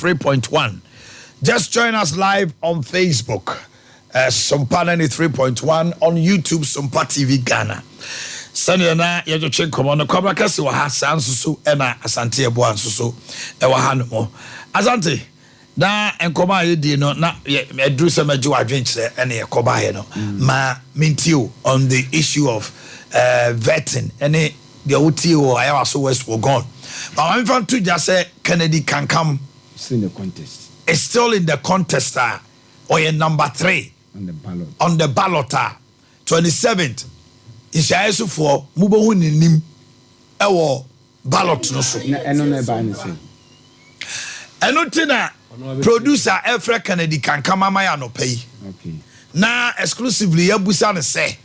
93.1. Just join us live on Facebook. Sompa 93.1 on YouTube, Sompa TV Ghana. Sanya na yejo chen komo no kwabra kase wa ha sansusu na asante ebo ansusu e wa ha no asante na enkomo ayedi no na edru se maji wa dwenkyere ene ye koba he no ma mentio on the issue of vetting ene the oti o ayawa so west were gone but I'm from to just say Kennedy can come still in the contest. It's still in the contest or number 3 on the ballot 27th. Ishayesu for mubohu nim ewo ballot no so eno na ba ni say eno tina producer Efra Kennedy can come amaya no pay okay na exclusively yabusa ne say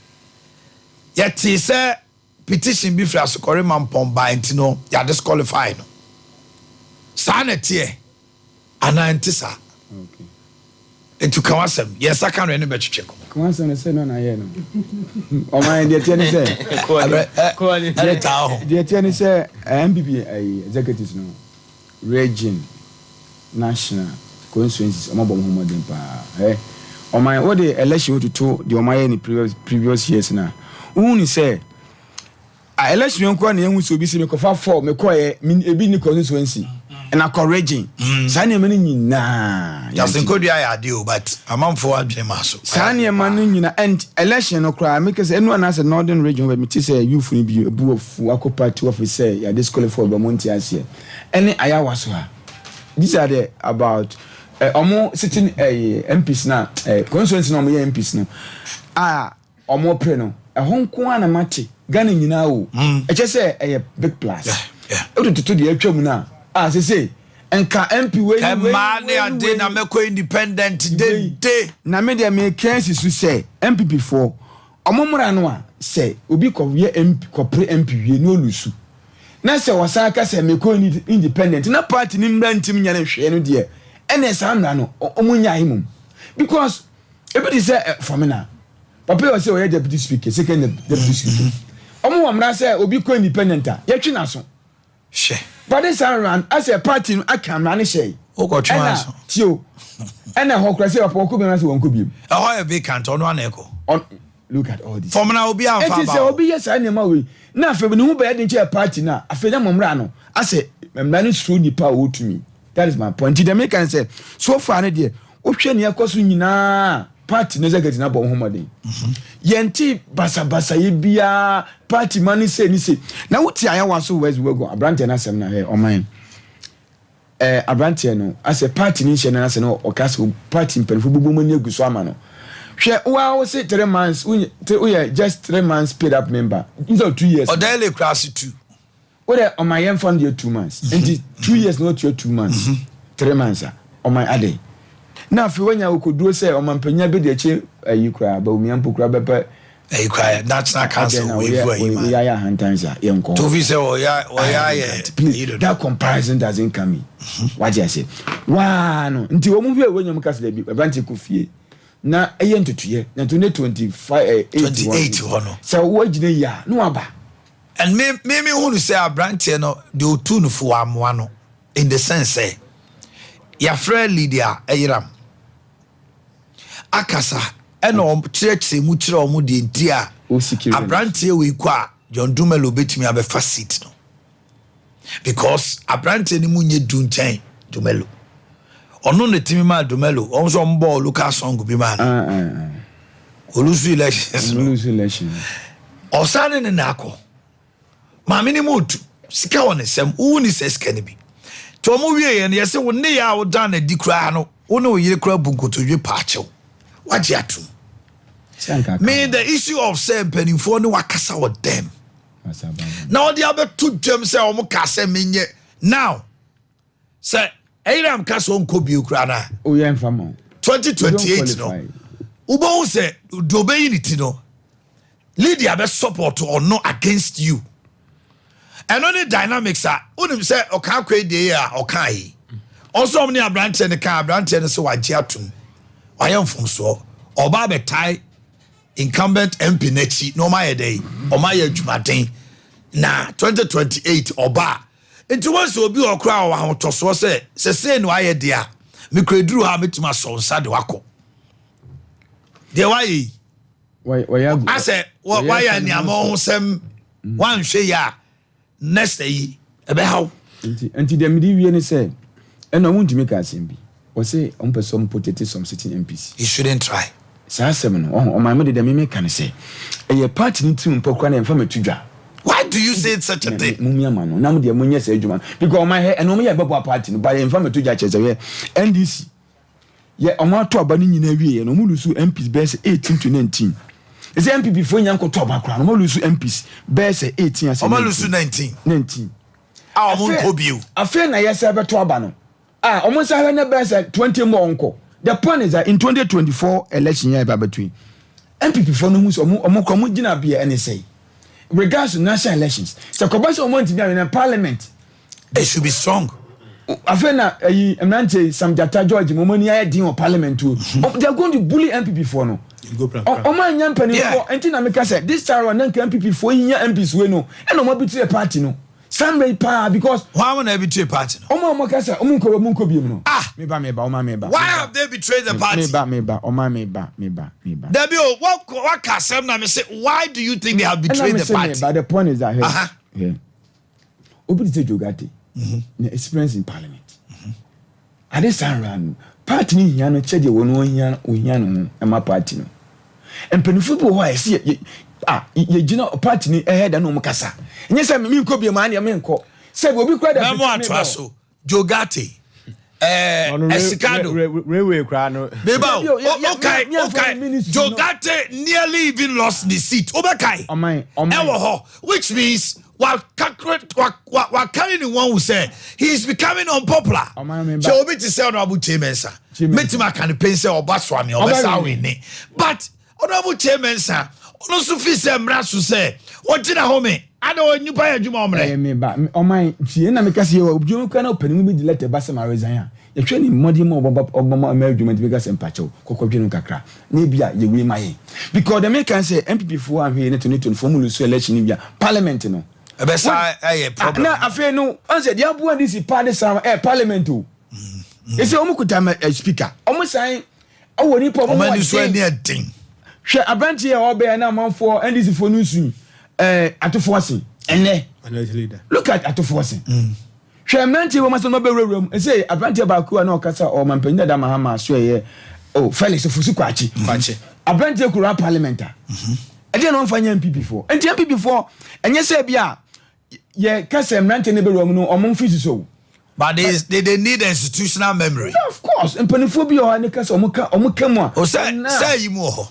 yeti say petition bi fra sokore mampom ba ntino ya disqualify no sa na tie anantisa okay into kawasem yes I can any betche check kawasem say no na ye no o man dey tie ni say dey tie ni say MPP executives no region national constituencies o ma bom homodin pa o man what the election to the o man any previous years na who say election nko na ehun so obi si me ko fa 4 me ko ebi ni constituency and a correging. Sanya mani na. Yasinkodua ya ade o but amamfo adwene maso. Sanya mani na and election no cry because anyone has a northern region where me say youth ni bi ebu of akopa to of say ya disqualify for monti ase. Any ayawa so ha. These are the about omo sitting MPs na constituency no omo MPs no. Omo pre no. Honko ana mate Ghana nyina o. E che say big plus. Yeah. O to the atwam na. Say enka MP we mane ade na meko independent day na me dey me kensi su say MPP for omomra no a say obi ko ye MP ko pre MP we no lusu na say wasa ka say meko independent na party ni mra ntim nya na hwe no de ene sa mra no omunya himum because everybody say for me na papa you say we deputy speaker second deputy speaker omo mra say obi ko independent a ye twi na so she but this around as a party I can manage say o go twa tio and a hokra say opo ko be na say won ko bi how vacant on one echo on look at all this for na obi am fa ba it is obi yes I nema we na afa bi no be dey che party na afa na momra no ase memra no stro nipa o to me that is my point the make can say so far na there o hwe ne yakoso nyina party no executive na bo homoden yenti basa ye bia party money say ni say na wuti ayawa so west we go abrante na sem na he oman abrante no as a party ni hye na say no o kase party mperfo bubu mani aguso ama no hwe wa say 3 months we just 3 months paid up member inside 2 years o daily class 2 we on my young fund 2 months and 2 years not your 2 months 3 months on my ade na fi wanya ukoduro say o mampanya be de che ayikra ba umi ampokura bepe ayikra that's not cancel we ya hantanza yenko to vi say o ya that comparison doesn't come in what you say wa no nti wo mu bi wanya mu kase da bi branche kofie na eye ntutuye na 2025 hono so wo gine ya no aba and me who say branche no de otunu fo amwa no in the sense say ya friend Lydia Ayiram akasa eno church mu kire omu de ntia abrantie we kwa John Dumelo betimi abefa seat no because abrantie ni munye dunchen Dumelo ono ne timi ma Dumelo on so mbo local song bi ma olusu election osane ne nako ma minimum sika woni sem uni se sika ne bi to mo wie ye ne yese wo ne ya wo dan na di kra no wo ne wo yire kra bunkotodwe paachew waje atum me the issue of say penifo ne wakasa with them now they have to them say o mo kasa menye now say Abraham kasa on ko bi kra na o ye mfamo 2028 no ubo say do be unity no Lydia be support or no against you and only dynamics are unim say oka kwe dey a oka yi also omni abrante ne ka abrante ne so waje atum wayam fom so oba be tie incumbent MP nechi no ma ye dey o ma ye adwumaden na 2028 oba Into once obi okra wa hotoso say no aye dia me kreduru ha metima so nsa de wako de why I say why ani amon sem wan hwe ya next yi ebe how anti dem di wie ne say and I want to make a simbi or say on person protect some sitting MPs. You shouldn't try. Say seven on my mother me can say a party need to mpokwa na mfa metudwa. Why do you say such a thing? Mumia man na mo de munya say adwuma because my head and no me babo party no by mfa metudwa chese we NDC ye omo ato aba ni nyina wie no mu lusu MPs base 18 to 19. Is MP before nyanko to aba kra no mo lusu MPs base 18 as omo lusu 19. Ah omo ko biu. Afa na yesa beto aba no. Almost I have best 20 more uncle. The point is that in 2024 election year between MPP for no mus or Jina be any say. Regards to national elections, so Kobasa want to be in a parliament. They should be strong. I feel now a man say some Jata George Momonia deal parliament too. They are going to bully MPP for no. Oh my young penny and Tinamika said this time on MPP for year MPs we know and no be to a party no. Sunday pa because why won't they betray party? Omo kasa omunko bi no. Meba. Why have they betrayed the party? Meba. Debio, what kasem na me say why do you think they have betrayed the party? But the point is that here. Obi say Jogate. Na experience in parliament. At this time party ni hia no chede wono hia no ema party no. Empenifo bo why see ye gina party ni ahead na no kasa. Nye say me nko bi ma na me nko. Say obi kra da me atraso Jogate Esicado railway kra no. Beba okay Jogate nearly even lost the seat. Obekai. Ewo ho which means while carrying one who say he is becoming unpopular. So obi to say honorable chairmansa. Metima can pay say obaswami obasa wini. But honorable chairmansa ono so fi say mraso say wontina home ada onyu pa adwuma omre me ba oman tie na me kase obdwum ka na opanimu bi delete ba sama resign ye hwe ni modi mo obama adwuma bi ga sem pacho kokodwenu kakra na bia ye wi maye because the make can say MPP for ahwe ne 2024 mu lusu election bia parliament no ebe sa problem na afi no anse dia bo andi si party sama parliament o ese omukuta speaker omusan awoni po mo mani so ani adin hwe abrantie e obe na manfo NDC for nusu atofosin ene look at atofosin hwe mrantie wo maso no be rewrem e say abrantie ba ku na okasa o mampanyida da mahama so ye Felix Ofusu kwachi abrantie kura parliamentar e dey no mfanya MPP for enti MPP for enye say bia ye kasa mrantie ne be rewrem no omon fisi so but they need institutional memory. Yeah, of course empanifo bi o ha ne kasa omuka mu a o say yi mu ho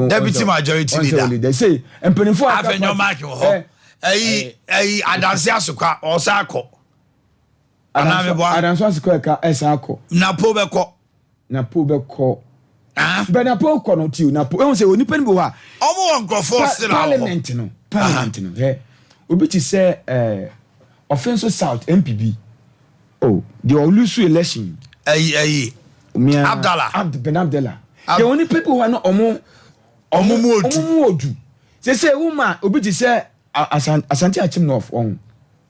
deputy majority leader they say empanifo afenyo mark ho adanse asokwa osako adanse asokwa ka esako na po beko but na po ko no tiu na po e say oni pani bo ha omo won crofo still parliament no obi ti say offensive south MPB the olusu election Abdallah the only people who are not omo odu say woman obi ti say Asante Achim North on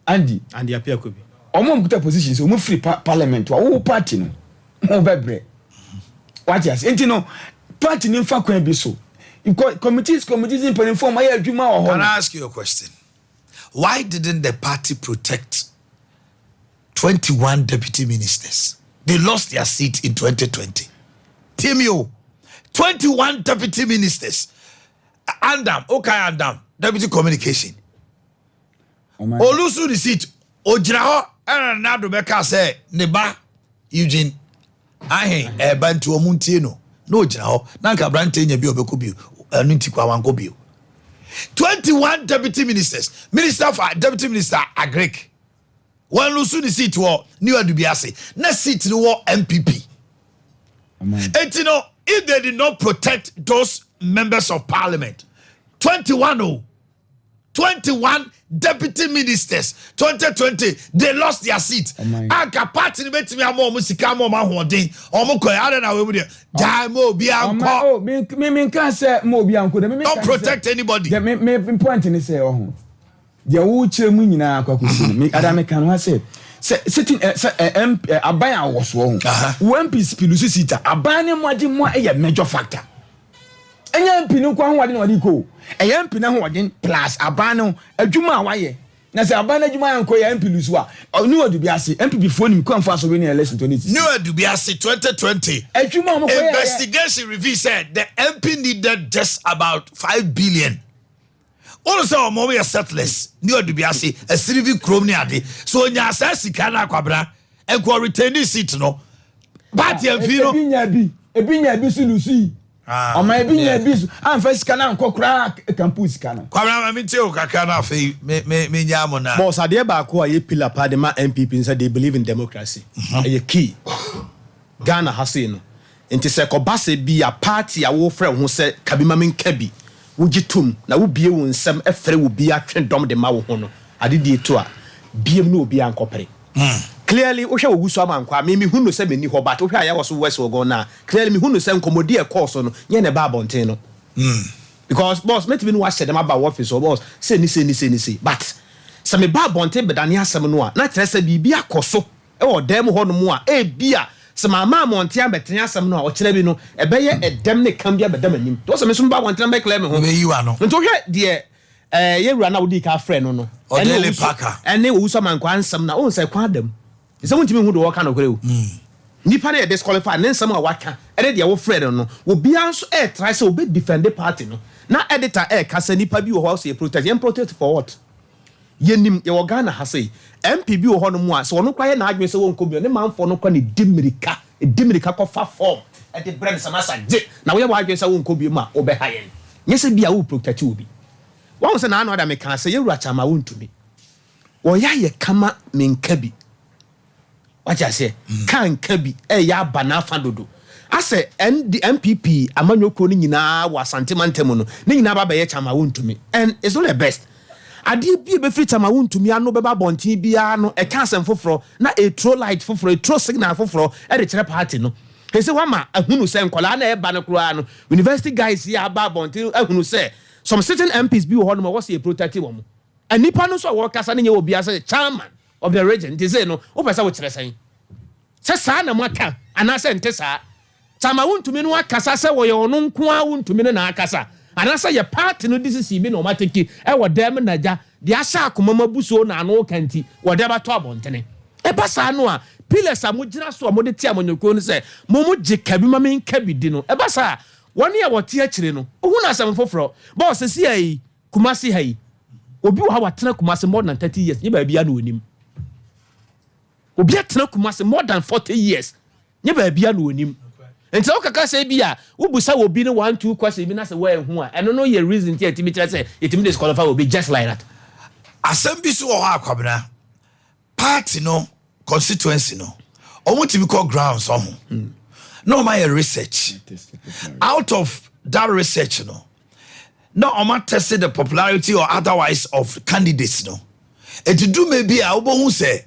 Ade Akye Abia omo put positions omo free parliament wo party no mo bebre what yes enti no party ni fa kwan bi so committees in perform my adwuma o ho. Can I ask you a question? Why didn't the party protect 21 deputy ministers? They lost their seat in 2020. Timio, 21 deputy ministers. Andam, deputy communication. Olusu the seat. Ojiraho, and now the Becca say, Neba, Eugene, Bantu Omuntino. No, Jiraho, Nanka Brante, Yabio, Nuntikwa Wankobio. 21 deputy ministers. Minister for deputy minister are Greek. One Lusu the seat war New Adubiase. Next seat the war MPP. And you know, if they did not protect those members of parliament, 21 deputy ministers, 2020, they lost their seat. Anka party ni betimi amo musika amo mahode. Omo ko ya na we mu de. Jaimo bi anko. Me can say mo bi anko. Don't protect anybody. Me point ni say dia wo kire mu nyina kwakusi me adame kan ho say sitting aban awoso ho one piece pilusi sita aban ne moje mo e major factor enya mpi no kwa ho wade na wade ko e mpi na ho wade plus aban no adwuma a waye na se aban adwuma yanko ya mpi lusu a ni wadu bi ase mpi before nim kwa so we ni election 2020 ni wadu bi ase 2020 adwuma mo ko investigation review said the MP needed just about 5 billion. Also omo we settlers ni wadu bi ase asirivi krom ni ade so nya asasi kana kwabra enko returning seat no party MP no ebinya bi su lusu Oma ebinya bisu amfa sika na nkokra campus sika no kwabra ma minte o kaka na afei me nya mo na boss ade ba ko aye pillar pa de ma MPP say they believe in democracy a key Ghana hase no enti se ko base bi a party a wo frɛ ho se kabima men kabi wo gitum na wo bie wo nsɛm efrɛ wo bia twendom de ma wo ho no ade die to a biem no obi ankɔpere clearly wo hwɛ wo gusu amankwa me hu no se meni ho but wo hwɛ aya wo so west wo go na clearly me hu no se nkomodi e course no nye ne ba abonten no because boss met me no wa them about office or boss say ni but se me ba abonten bedane asem no a na kyerɛ se bibia akoso e wo dem ho no mu a e bia se mama amonte abetene asem no a wo kyerɛ bi no e beye edem ne kan bia bedam anim to se me so ba abonten be clear me ho me yiwa no nto hwɛ de yewura na wo di ka frɛ no no Odele paka ene wo so mankwa ansem na wo se kwa adam se wontimi hu do wo ka no kore o nipa na disqualify ne nsem a waka ene de wo frɛ no wo bia so try say obe defend the party no na editor ka say nipa bi wo ho say protest yen protest for what yenim ye wo Ghana ha say MP bi wo ho no mu a so wono kwa ye na adwen say won ko bi ne manfo no kwa ne dimirika ko fa form e de brand samasa je na wo ye wo adwen say won ko bi ma obe ha yen nyese bia wo protect obi wọ́n sẹ́ náà ọ̀dà mẹ́ka sẹ́ yẹ́ wúrà chama wọ́n tumi wọ́n yá yẹ kama mẹ́nka bi wọ́n ti àṣẹ kánka bi ẹ̀ yá aba n'afa dodo asẹ́ MPP amanyɔkuo ni nyinaa wọ asante mantemu no ne nyinaa ba bɛyɛ chama wọ́n tumi and it's not the best adeɛ bi ebɛfiri chama wọ́n tumi ano bɛba abɔnten biara no ɛka asɛm foforɔ na etro light foforɔ etro signal foforɔ ɛde kyerɛ party no ɛsɛ wɔn ama ahunu sɛ nkɔlaa na ɛba no koraa no university guys yɛ aba abɔnten ahunu sɛ some certain MPs be one more was a protective one. And Nippon so work as an will be as a chairman of the region. They say no, Opesa which they're saying. Sasana Maka, and I sent Tessa. Tamawun to Minua Casasa or your own Kuaun to Minana Casa. And I say your part no this is even no matiki, our damn Naja, the Asa Kumama Buso, and no canty, whatever Tobon. E Pasanoa, Pillars are Mujina so Moditia when you go say, Momo Jacabima Cabi Dino, e Basa. 1 year what teacher no who na some for boss see ai Kumasi hai obi wo ha watena Kumasi more than 30 years nye ba bia na onim obi atena Kumasi more than 40 years nye ba bia na onim enti o kaka say bia wo busa obi ne 1-2 question bi na say where hu a eno no ye reason tie timi tire say etimi disqualify obi just like that asem bi so wo ha akwabena party no constituency no omo timi call grounds omo no my research out of that research no I'm tested the popularity or otherwise of candidates no it do maybe a obo say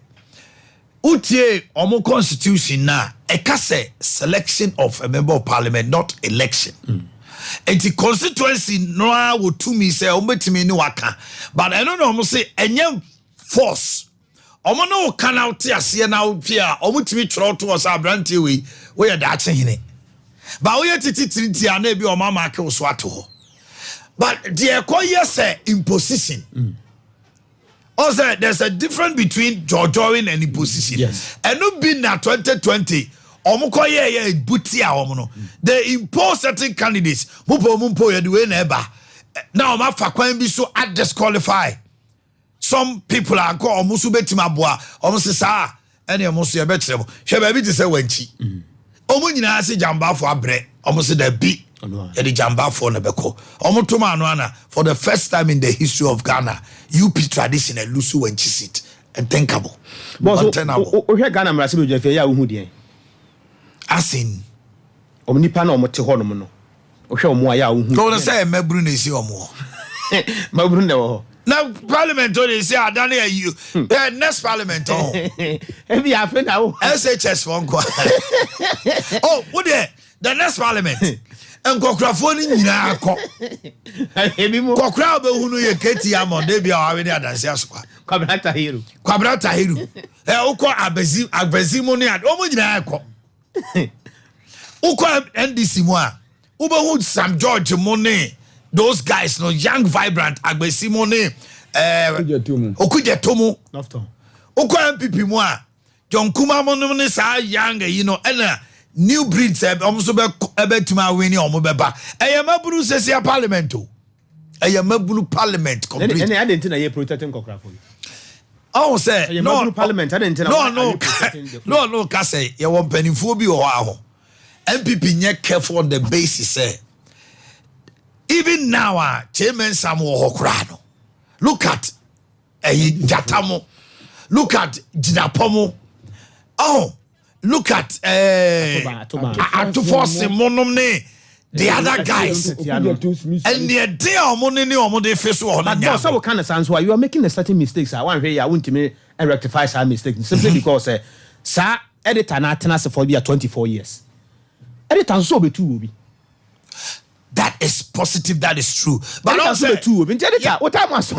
utie omo constitution na e ka say selection of a member of parliament not election and the constituency no wo to me say ometimi ni waka but I don't know omo say enye force omo no kan out ase na opia omo timi tro to us abrante we are that hene but we titi na bi omo ma ke so ato but there yes imposition also there's a difference between jojoing and imposition yes and no be na 2020 omo koye buti a omo no they impose certain candidates mumpo ye the way na eba now ma fa kwan bi so at disqualify some people are go almost betima boa almost sa ene almost ye betrem hwe ba bi ti se wanchi omo nyina se jamba fo abre almost da bi ye the jamba fo na beko omo to ma no ana for the first time in the history of Ghana UP tradition and lusu wanchi seat unthinkable boss o hwe Ghana mra se be jefe ya wo hu de asin omo nipa na omo te ho no mo no o hwe omo ya wo hu go na say mabru na esi omo mabru na wo now parliament they say adane you next parliament ebi afena wo SHS for nko oh what the next parliament nkokrafo ni nyina akọ kokra be hunu ye keti amon de bia awe ni adanse asokwa kwabra tahiru ukọ abezi mu ni ad omo nyina akọ ukọ NDC mu a ubehu Sam George mu ni those guys no young vibrant agbesi mu ni okujetomu ukọ MPP mu a John Kuma mu ni sa young you know ena new breeds almost ebetuma wini omobeba eyamaburu sesia parliament o eyamaburu parliament complete any I didn't know you protecting Kokrafo. Oh say no parliament I didn't know no ka say ye won panimfo bi ho aho MPP nye careful on the basis say even now chairman Sam wo hokra no look at Jatamo look at Jinapomo oh look at to force monomne the other guys and the day money omode face on but so kind of sense why you are making a certain mistakes I want here I want to rectify some mistakes simply because sir editor na tenase for be 24 years editor so be two obi that is positive that is true but also two obi editor what time was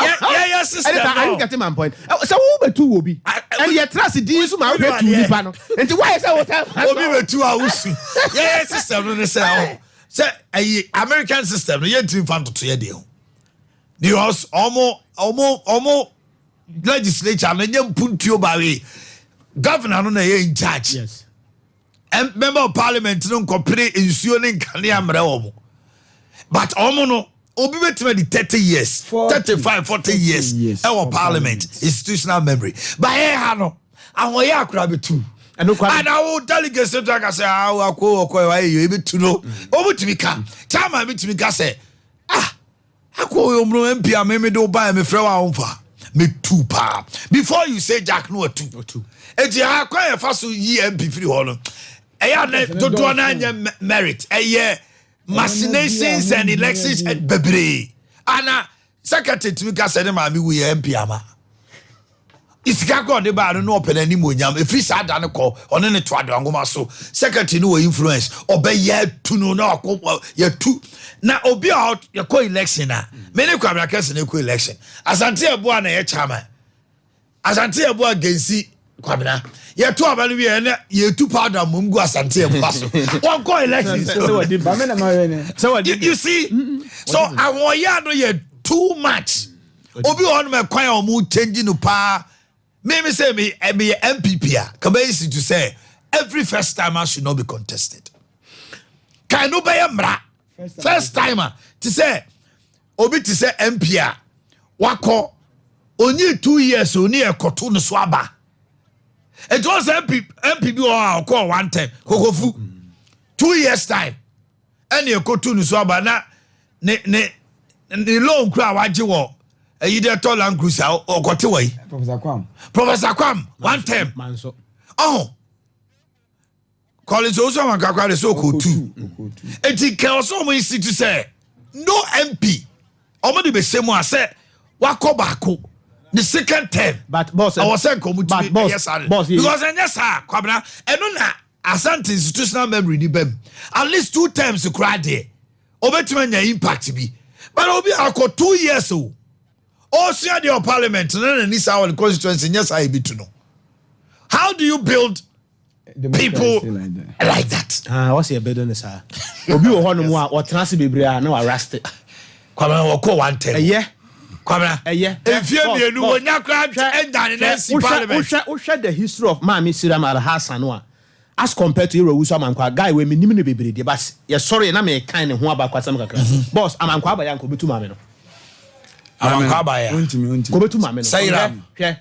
yeah sister editor are you getting my point so who be two obi and your trust din so ma be two nipa no and why say what time obi be two awusu yeah sister no say say American system no ye dream fan to ye dey because almost legislature no ye puntuo ba we governor no na ye in charge yes and member of parliament no compare insuo ne nkane amre wo but omo no obi betima di 30 years 35 40 years our parliament institutional memory but here ha no ahoye akura betu and I will delegate to talk say akwo why you betu no obutimi ka chama betimi ka say akwo yo mro MP ameme do ba me frɛ wa onfa me two pa before you say Jack no two eti akwa ye fa so yi MP free ho no do na merit machinations and elections and bebre ana secretary to ka say ma mi wu MP ama isika ko de ba no open ani monyam efri sa da ne ko one ne to ade ngoma so secretary no influence obeya tu no na ko ya tu na obi out ya ko election na me ne kwabra kase ne ko election asante ebo na ye chama asante ebo agency kwabra ye to abanu bi ye tu powder mumgu asante ebo so one ko election so you see so awoya no ye too much obi on me kwan o mu change no pa me say me MPP kabesi to say every first timer should not be contested can no be mra first timer to say obi to say MP wako only 2 years oni ekoto no so aba it was MP or call one time kokofu 2 years time any ekoto no so aba na ne loan kra waje wo either tall and cruiser or got away. Professor Kwam, one time. Oh, college also one kakwa so cool too. It can also mean to say no MP. Omodi be same one say wako bako the second term. But boss, I was saying come to yes boss because yes sir kwabna eno na asante institutional memory ni bem at least 2 terms to cry there. Obetuma nya impact bi. But obi akọ 2 years o. Oh, see your parliament, and this our constituency. Yes, I be to know. How do you build people like that? What's your building, sir? Obi o hono mu a o transi bebre na wa arrest. Kwame wo ko 110. Yeah. Kwame. Yeah. Efie mienu wo nya kra endan na si parliament. We share the history of Mami Siram Al-Hassan no as compared to Yoro Amankwa guy we minim no bebre de bas. Ye sorry na me kan ne ho aba kwasam kakra. Boss Amankwa aba yanko betu mame no. Abaya. Go betu mame no. Sayram. Hwe.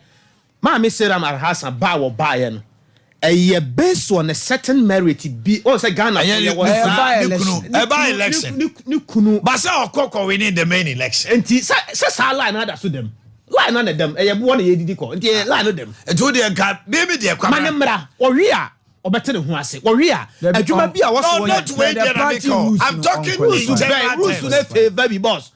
Mami Siram Al-Hassan ba wo ba ye no. A based on a certain merit be oh say Ghana by election. But say okoko winning the main election. And say line na so them. Line na them. E one ye didi ko. Nti line no them. E to dey ka baby dey kwa. Manemra. Owi a obete ne ho ase. Owi a adwuma bi a wo so not wait I'm talking rules na favor be boss.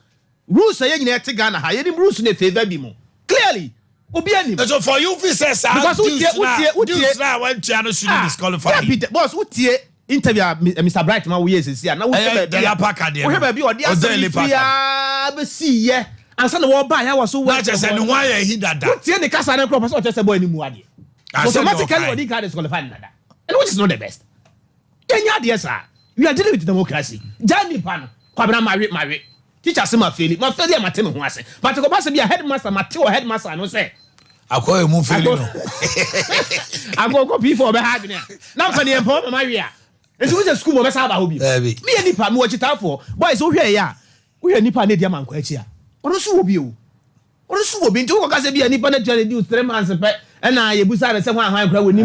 Rules say you na Ghana ha. Ye rules na favor be mo. Clearly so for you, if says because utie now went to should disqualify. Boss, utie interview Mr. Brightman we is here. Now we have the lapa card. We have a or the be see yeah. And son of buy I was so well just and why he that. See the casa and crop just a boy anymore. Automatically what the card is qualified that. And which is not the best. 10 years yes sir. We are dealing with democracy. Jani pan. Kwabena marry. Teacher say my failure my team ho ase. But go pass be a headmaster, Mateo headmaster no say. Akoy mu failure no. Ago copy for be hard na. Now for the empower my we are. Enti we school mo be sa ba ho bi. Me nipa me watchita for. Boys wo hwe ya. We nipa na dia man kwa achi a. Ono so wo bi o. Ono so wo bi nti wo ka say bi nipa na twa do 3 months pe na ye busa say hwan kra woni.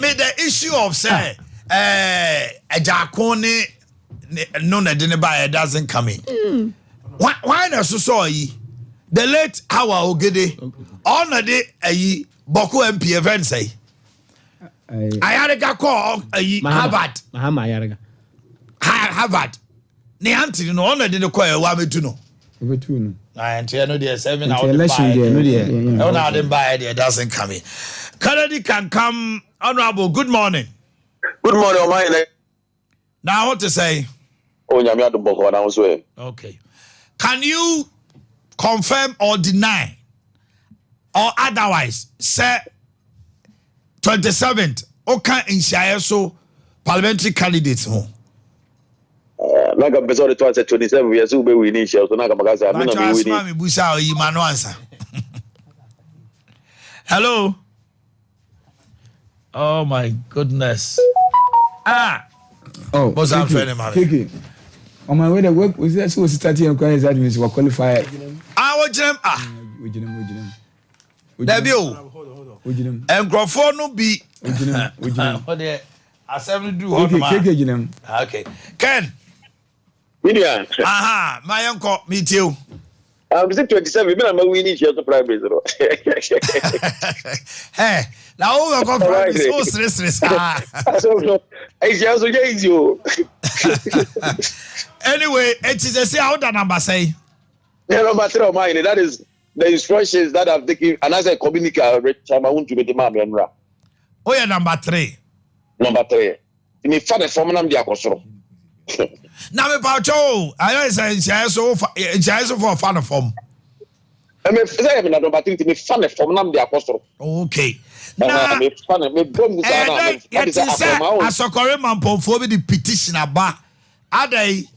Me the issue of say ejakon no na de ne ba doesn't come in. Why na so yi? The late Hawa Ogede on the ayi Boko MP event say Ayarega call ayi Harvard Harvard ne anti no on the call wa betu no na enti no dey 7 out election no dey no na dem buy there doesn't come in. Kennedy can come. Honorable, good morning. Good morning, Omanhene. Now what to say? Oh, nyame adom boko na so. Okay. Can you confirm or deny or otherwise say 27th okay in so parliamentary candidates ho? Naga beso de 27 years we be win share so naga magasa me na me win. Me busa o yi ma no answer. Hello. Oh my goodness. Oh, what's up, friend, man? Okay. On my way to work, was that so starting and crying that means we're qualified. What's them? Hold and Crawford no be. What the assembly do? Okay. Ken. William. Aha, my uncle, meet you. I'm 27. I'm a winning share to primary. Hey, now we go primary. So stress. Anyway, it is a say how the number say. Yeah, number 3 of mine. That is the instructions that I've taken, and as I communicate, I want to be the man. Oh, yeah, number 3. Number 3. Me father from nam dia kosoro. Na me pa cho, I say so for fan form. Me say me na number 3 me fan from nam dia kosoro. Okay. Na me fan me bom sa na me. Asokore mampomfo bi the petition aba. Adai.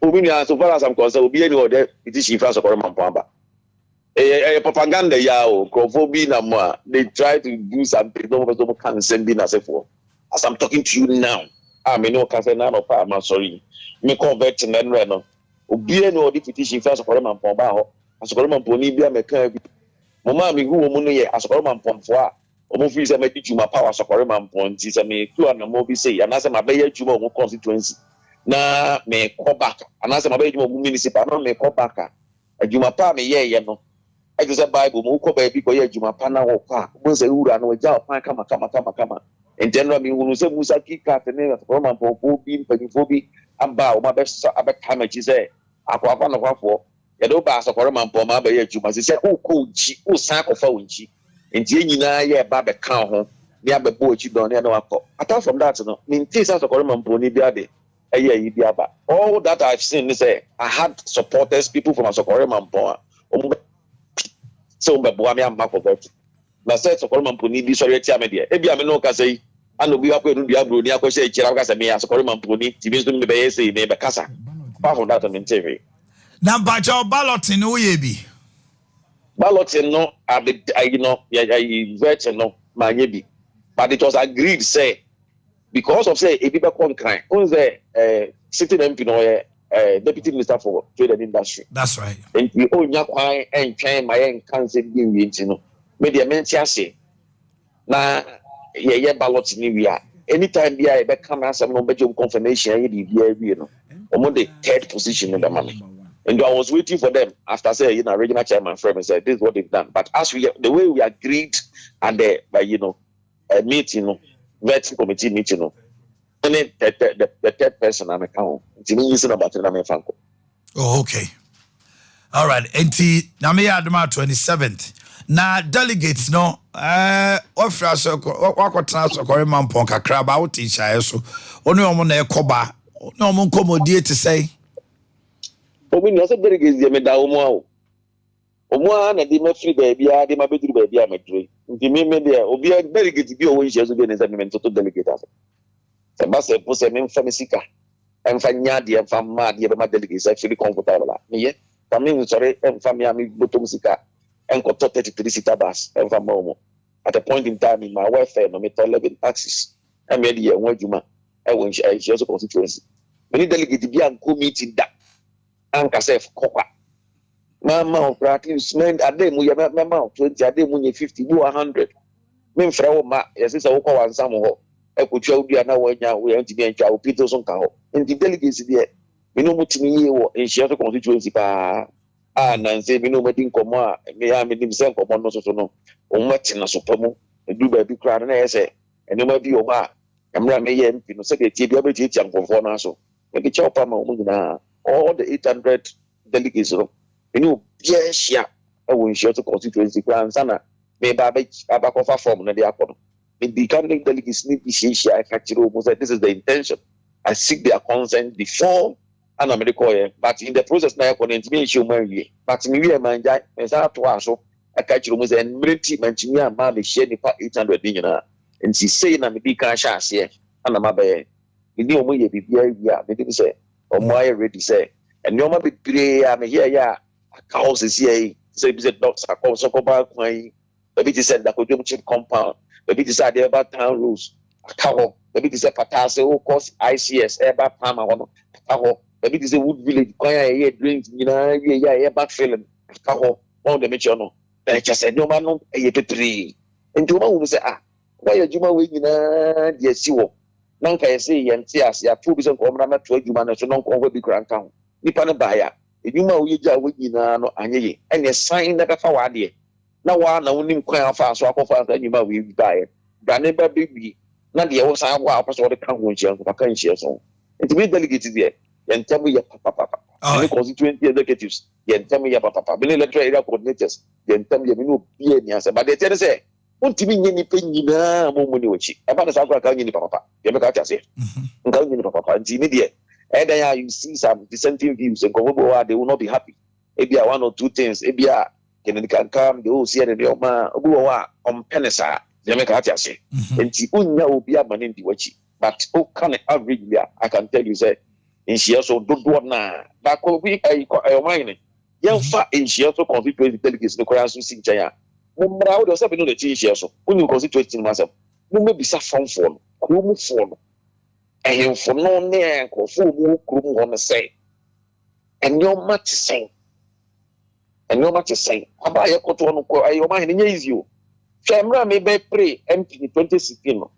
Obi so far as I'm concerned, obi any other petition for asokore mampom aba. Propaganda ya o crofobia na mo. They try to do something no can send be na say for. As I'm talking to you now, I may no can say now no I'm sorry. Me convert and then no. Obi any other petition for asokore mampom ba ho. Asokore mampom ni bia me kan bi. Mama mi hu omo no ye asokore mampom fo a. Omo fi say me dituma power asokore mampom ti say me ku na mo bi say na say ma be ye tuma omo constituency. Na me call back. And as my baby municipal, no me call back. A Jumapa me ye no. I just a Bible, Moko baby, go ye Jumapana or Pa. Once a Ura no job, come. And general me who say Musaki cat and name of Roman Popi, Pedifobi, and bow my best about time she say. Aquapan of Waffle. Yado bass of Roman Poma by ye Jumas. He said, oh, cool, oh, sack of Fonchi. And Jenny, ye Babba cow, near the boat you don't know. Apart from that, no, mean, this as a Roman Pony Biade. All that I've seen is I had supporters, people from Asokore Mampoa. So, but Boami and Mark of it. But said Sokore Mamponi, be sorry, Tiamedia. Ebi Amino Casay, and we are going to be able to say Chiragas me as Sokore Mamponi, TV's doing the Bayese, neighbor Casa. Apart from that, on TV. Number your ballot in Uyebi. Ballot in no, I vet no, my yebi. But it was agreed, say. Because of say a bigger crime, who's a sitting MP no deputy minister for trade and industry. That's right. And we own yakwa and trying my own council being you know. Media mentia say na ye ballot in we are. Anytime we are come as some no confirmation you know. Omo the 3rd position in the money. And I was waiting for them after say regional chairman friend and said this is what they've done. But as we the way we agreed and the meeting vetting committee meeting, and then the 3rd person I'm account. It's using about Oh, okay. All right. Enti Namia Adama 27th. na delegates no ofra so wakotena so kore mampon kakra ba wo teacher so oni omo na ekoba oni omo nkomodie te sei obi ni asa delegates ye me da omo na di me free baby a di ma beduru baby a medure nti me de obi delegate bi o won hia so bi ne sa me to delegate asa se ba se po se me mfa mesika emfa nya de emfa ma de be ma delegate actually comfortable la me ye family sorry emfa me ami botom sika enkoto 33 seater bus emfa mo at a point in time in my welfare no me to 11 taxes e me de ye won adwuma e won hia so constituency me delegate bi an committee da anka sef kokwa mama of practice men ade mu ye mama 20 ade mu 50 bu 100 me mfra wo ma yesi se wo kwa wansam ho ekotwa odua na wanya wo ntimi antwa wo pito so nka ho nti delegates de me no mutimi ye wo enhia so constituency pa nanse me no madi nkomo a me ya me dim se nkomo no so no o mati na so pamu edu ba bi kra na yese enema bi o ma amra me ye mpi no se de tie bi abeti tie nkonfo na so e bi cha pa ma o mu na all the 800 delegates no enu bia hia e wo nhia so constituency kra nsana me ba kofa form na de akono me becoming delegates need hia actually say this is the intention. I seek their consent before an American, but in the process na akono ntimi issue ma wie but me wie manja me sa to aso akachiro mu say enmity mantimi ama me hia nipa 800 din na nti say na me di kan hia ase ana ma be me ni omo ye bibia wi a me di say omo ay ready say and no ma be pray a me here ya causes here say be say doctor come so come back kwan maybe they said that could chip compound maybe they said about town rules akaho maybe they said patase o course ICS eba palm ahono akaho maybe they say wood village kwan ya drink nyina ya back feeling akaho one the mention no just said no man no e petri nti o ma wu say why adwuma we nyina de asiwo nanka ye say ye nti ase ya fu bi say ko mra na to adwuma na so no ko bi kran kan nipa no ba ya edwuma wo ye gya we nyina no anyeye ene sign na ka fa wa de na wa na wonim kwan afa so akofa sa nyuma we bae da ne ba bibi na de wo san wa apaso de kan ho nchia ko kan nchia so it be delegate there yentam ye papa any constituency executives yentam ye papa be electoral area coordinators yentam ye me no bie ni asa but they tell say untimi nye ni pe nyina mo ni ochi e ba na sa ka nye ni papa ye be ka tia se nka nye ni papa nti ni de and then you see some dissenting views and they will not be happy maybe one or two things maybe can come they will see the ma obuwa on penisa they make at say and unya obi amane ndi wachi but o can average there I can tell you say in she also do na that could be a mine yemfa in she also constituency delegates no kwaya so si nchen mumra wo do say be no the chi she so unu constituency myself no me bisa form for no ko mu for no ehemfo no ne nkofo mu krum ho ne say enyoma te say aba ye koto no ko ayoma he nya easy o hwemra me be pre MP 2016 no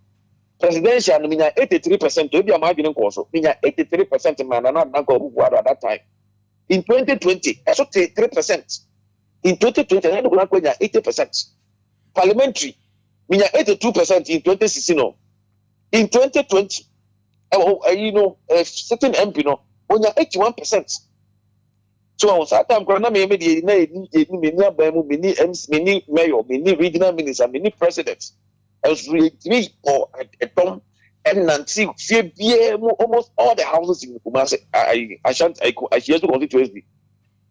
presidential no minya 83% obi ama adwene nko so minya 83% man na ko bubu at that time in 2020 eso 3% in 2020 na ko na ko nya 80% parliamentary minya 82% in 2016 no in 2020 certain MP no onya 81%. So at that time, me mayor, me regional minister, me president. As we or a tom and Nancy, almost all the houses in Kumasi. I hear to constituency.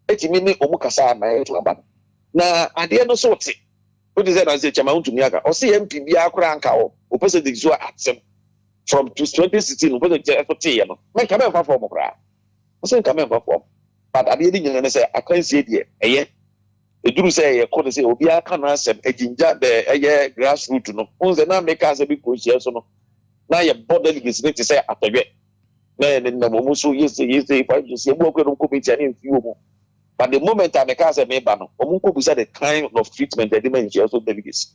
80 minutes omukasa na eto aba. Na ade no so te. What is that as a chairman to Miaka? Or see MP bi akra anka o person dey so atsem from 2016 o person dey effort here no. Make come for form kra. O say come for form. But ade dey nyina say akan see dey eye. Eduru say ye ko say obi aka na asem ejinja the eye grassroots no. Unze na make as bi ko share so no. Na ye border leagues need to say atodwe. Na mo so yes if I just say mo ko no committee ani mfi wo. But the moment I make us a member, the kind of treatment that they also delegates.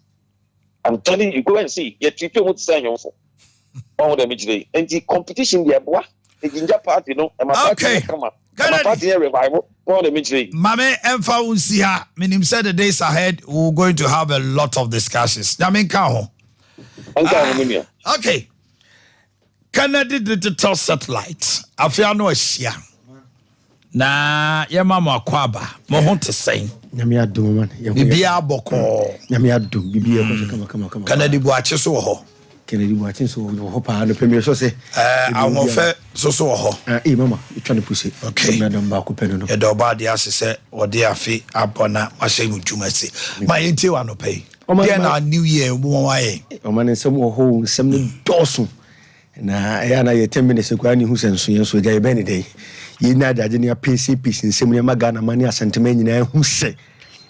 I'm telling you, go and see. You treat you with sign on for all the midday. And the competition, the ginger party, and my party come up. My party revival, all the midday. Mame Emfa Unsiha, meaning said the days ahead, we're going to have a lot of discussions. Okay. Kennedy Digital Satellite. Afiano Asia. Na ye mama kwaba mo ho te sen nyame adom man bibia boko nyame adom bibia kama Kennedy Boakye so ho Kennedy Boakye so ho pa no pemie so se awon so ho mama itwa ne pusi okay madam ba ko peno no e do ba dia sese ode afi abona ma hye mutuma se ma yenti wa no pay then our new year mo wa ye o man nsem wo ho nsem ne doso na ya na ye 10 minutes kwa ni hu senso ye so ja ye beni dey ye na daje ne PCP nsem ne magana mani asentema nyina hu se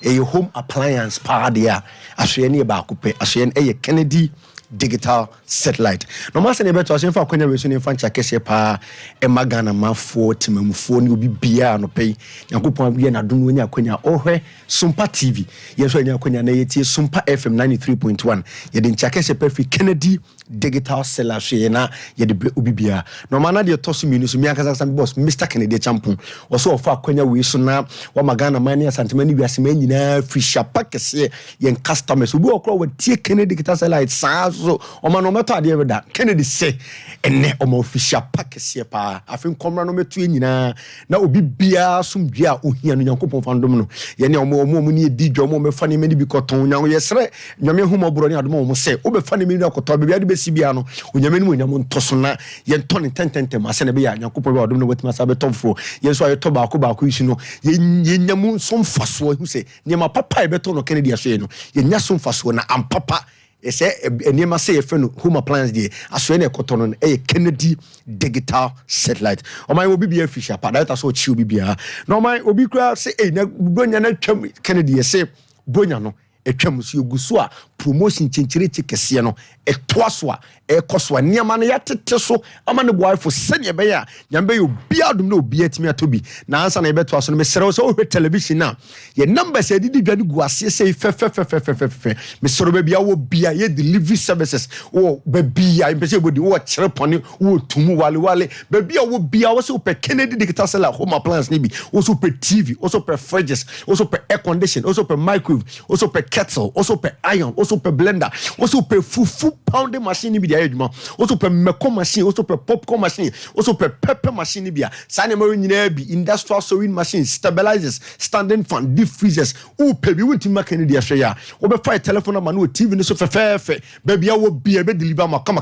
a home appliance power there aswe ne ba ko pe aswe ne Kennedy digital satellite no ma se ne beto asen fa kwanya reso ne fa ncha kese pa e magana mafo timamfo ne obi bia no pe yakopon bia na dum onya kwanya ohwe Sompa TV yeso anya kwanya na yetie Sompa FM 93.1 ye de ncha kese pa fi Kennedy digital satellite na ye de obi bia no ma na de toso minu so mi akasa sam boss Mr Kennedy Champon oso ofa kwanya we so na wa magana mani asantema ni biase ma nyina fi shapa kese ye customers obi okro wa tie Kennedy digital satellite sa so oma no meto ade da Kennedy say enne oma official pakese pa afin komra no meto nyina na obi bia somdwe a ohia no Nyankopon fandom no ye ne oma ni edi dwo oma mefa ne mani bi koton nyan yesre nyame humobro ne adom oma say obefa ne mani akoto bia de besi bia no onyame no onyam ntoso na ye nto ne tententem ase ne be ya Nyankopon bi adom no wetima sa betofo ye so ayeto ba ko isi no ye nyam somfaso hu say ne ma papa e beto no Kennedy ahwe no ye nya somfaso na ampapa ese enema say e no home appliance dey aso na ekoto no Kennedy digital satellite o my obi bia fisher pa that so chi obi bia no my obi kura say na bronya na twam Kennedy ye say bronya no etwam so yoguso a promotion chenchireti kese no etoaso a ekoso a niam na yatete so ama ne boy for senior be ya nyambe yo biadum na obi atimi atobi na ansa na yebetoaso no mesere so ohwe television na ye numbers edidi dwane gu ase say fe mesere be bia wo bia ye delivery services wo be bia impese bodi wo cherepone wo tumu wale be bia wo bia wo so pe Kennedy digital satellite home appliance ni bi wo so pe TV wo so pe fridges wo so pe air condition wo so pe microwave wo so pe kettle wo so pe iron wo so pe blender wo so pe fufu pounding machine bi dia adwuma wo so pe meko machine wo so pe popcorn machine wo so pe pepper machine bi a sa na mari nyina bi industrial sewing machine stabilizers standing fan deep freezers wo pe bi wonti ma Kennedy ahwe ya wo be fire telephone number no TV ni so fefefe ba bia wo bia be deliver ma kama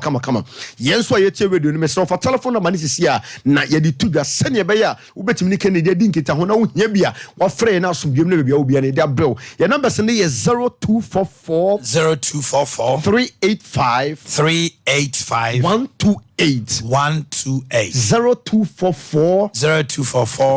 yenso a yetie radio ni me so fa telephone number ni sisi a na ye di tudwa sene be ya wo betimi ni Kennedy di nkita ho na wo hia bia wo frɛ na asomdwem na bia wo bia ne dia brew ye number se ne ye 0244 385 128 0244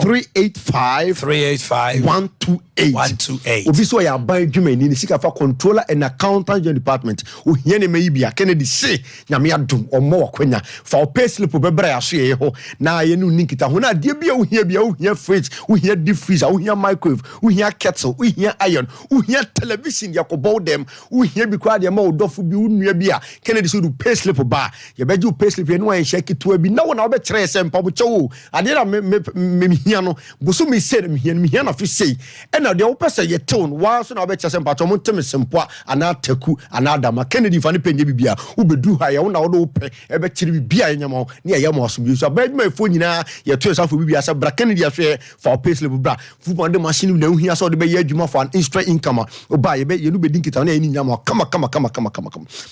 385 128 obi so ya ban dwuma ni sika fa controller and accountant department o hia ne mayi bia Kennedy say nyame adom omo wakwanya fa o payslip bebra ya so ye ho na ye no ninkita ho na de bia o hia fridge o hia deep freezer o hia microwave o hia kettle o hia iron o hia television yakobo dem o hia bi kwa de ma odofo bi unua bia Kennedy so do payslip ba ye beji o payslip ye no an shake to bi na wona obekere se mpa bo chewo ade na me hia no boso me say me hia na fi say na de wo pese ye tone wa so na obekere se mpa to mo ntem sempo ana taku ana dama Kennedy fa ne penye bibia wo bedu ha ye wo na wo do pe e be kire bibia ye nyama ne ye mo asom so ba ma fo nyina ye to so fo bibia se bra Kennedy afie fa payslip bra fu bande machine na wo hia so de be ye adwuma for an extra income o ba ye no be dinkita na ye ni nyama kama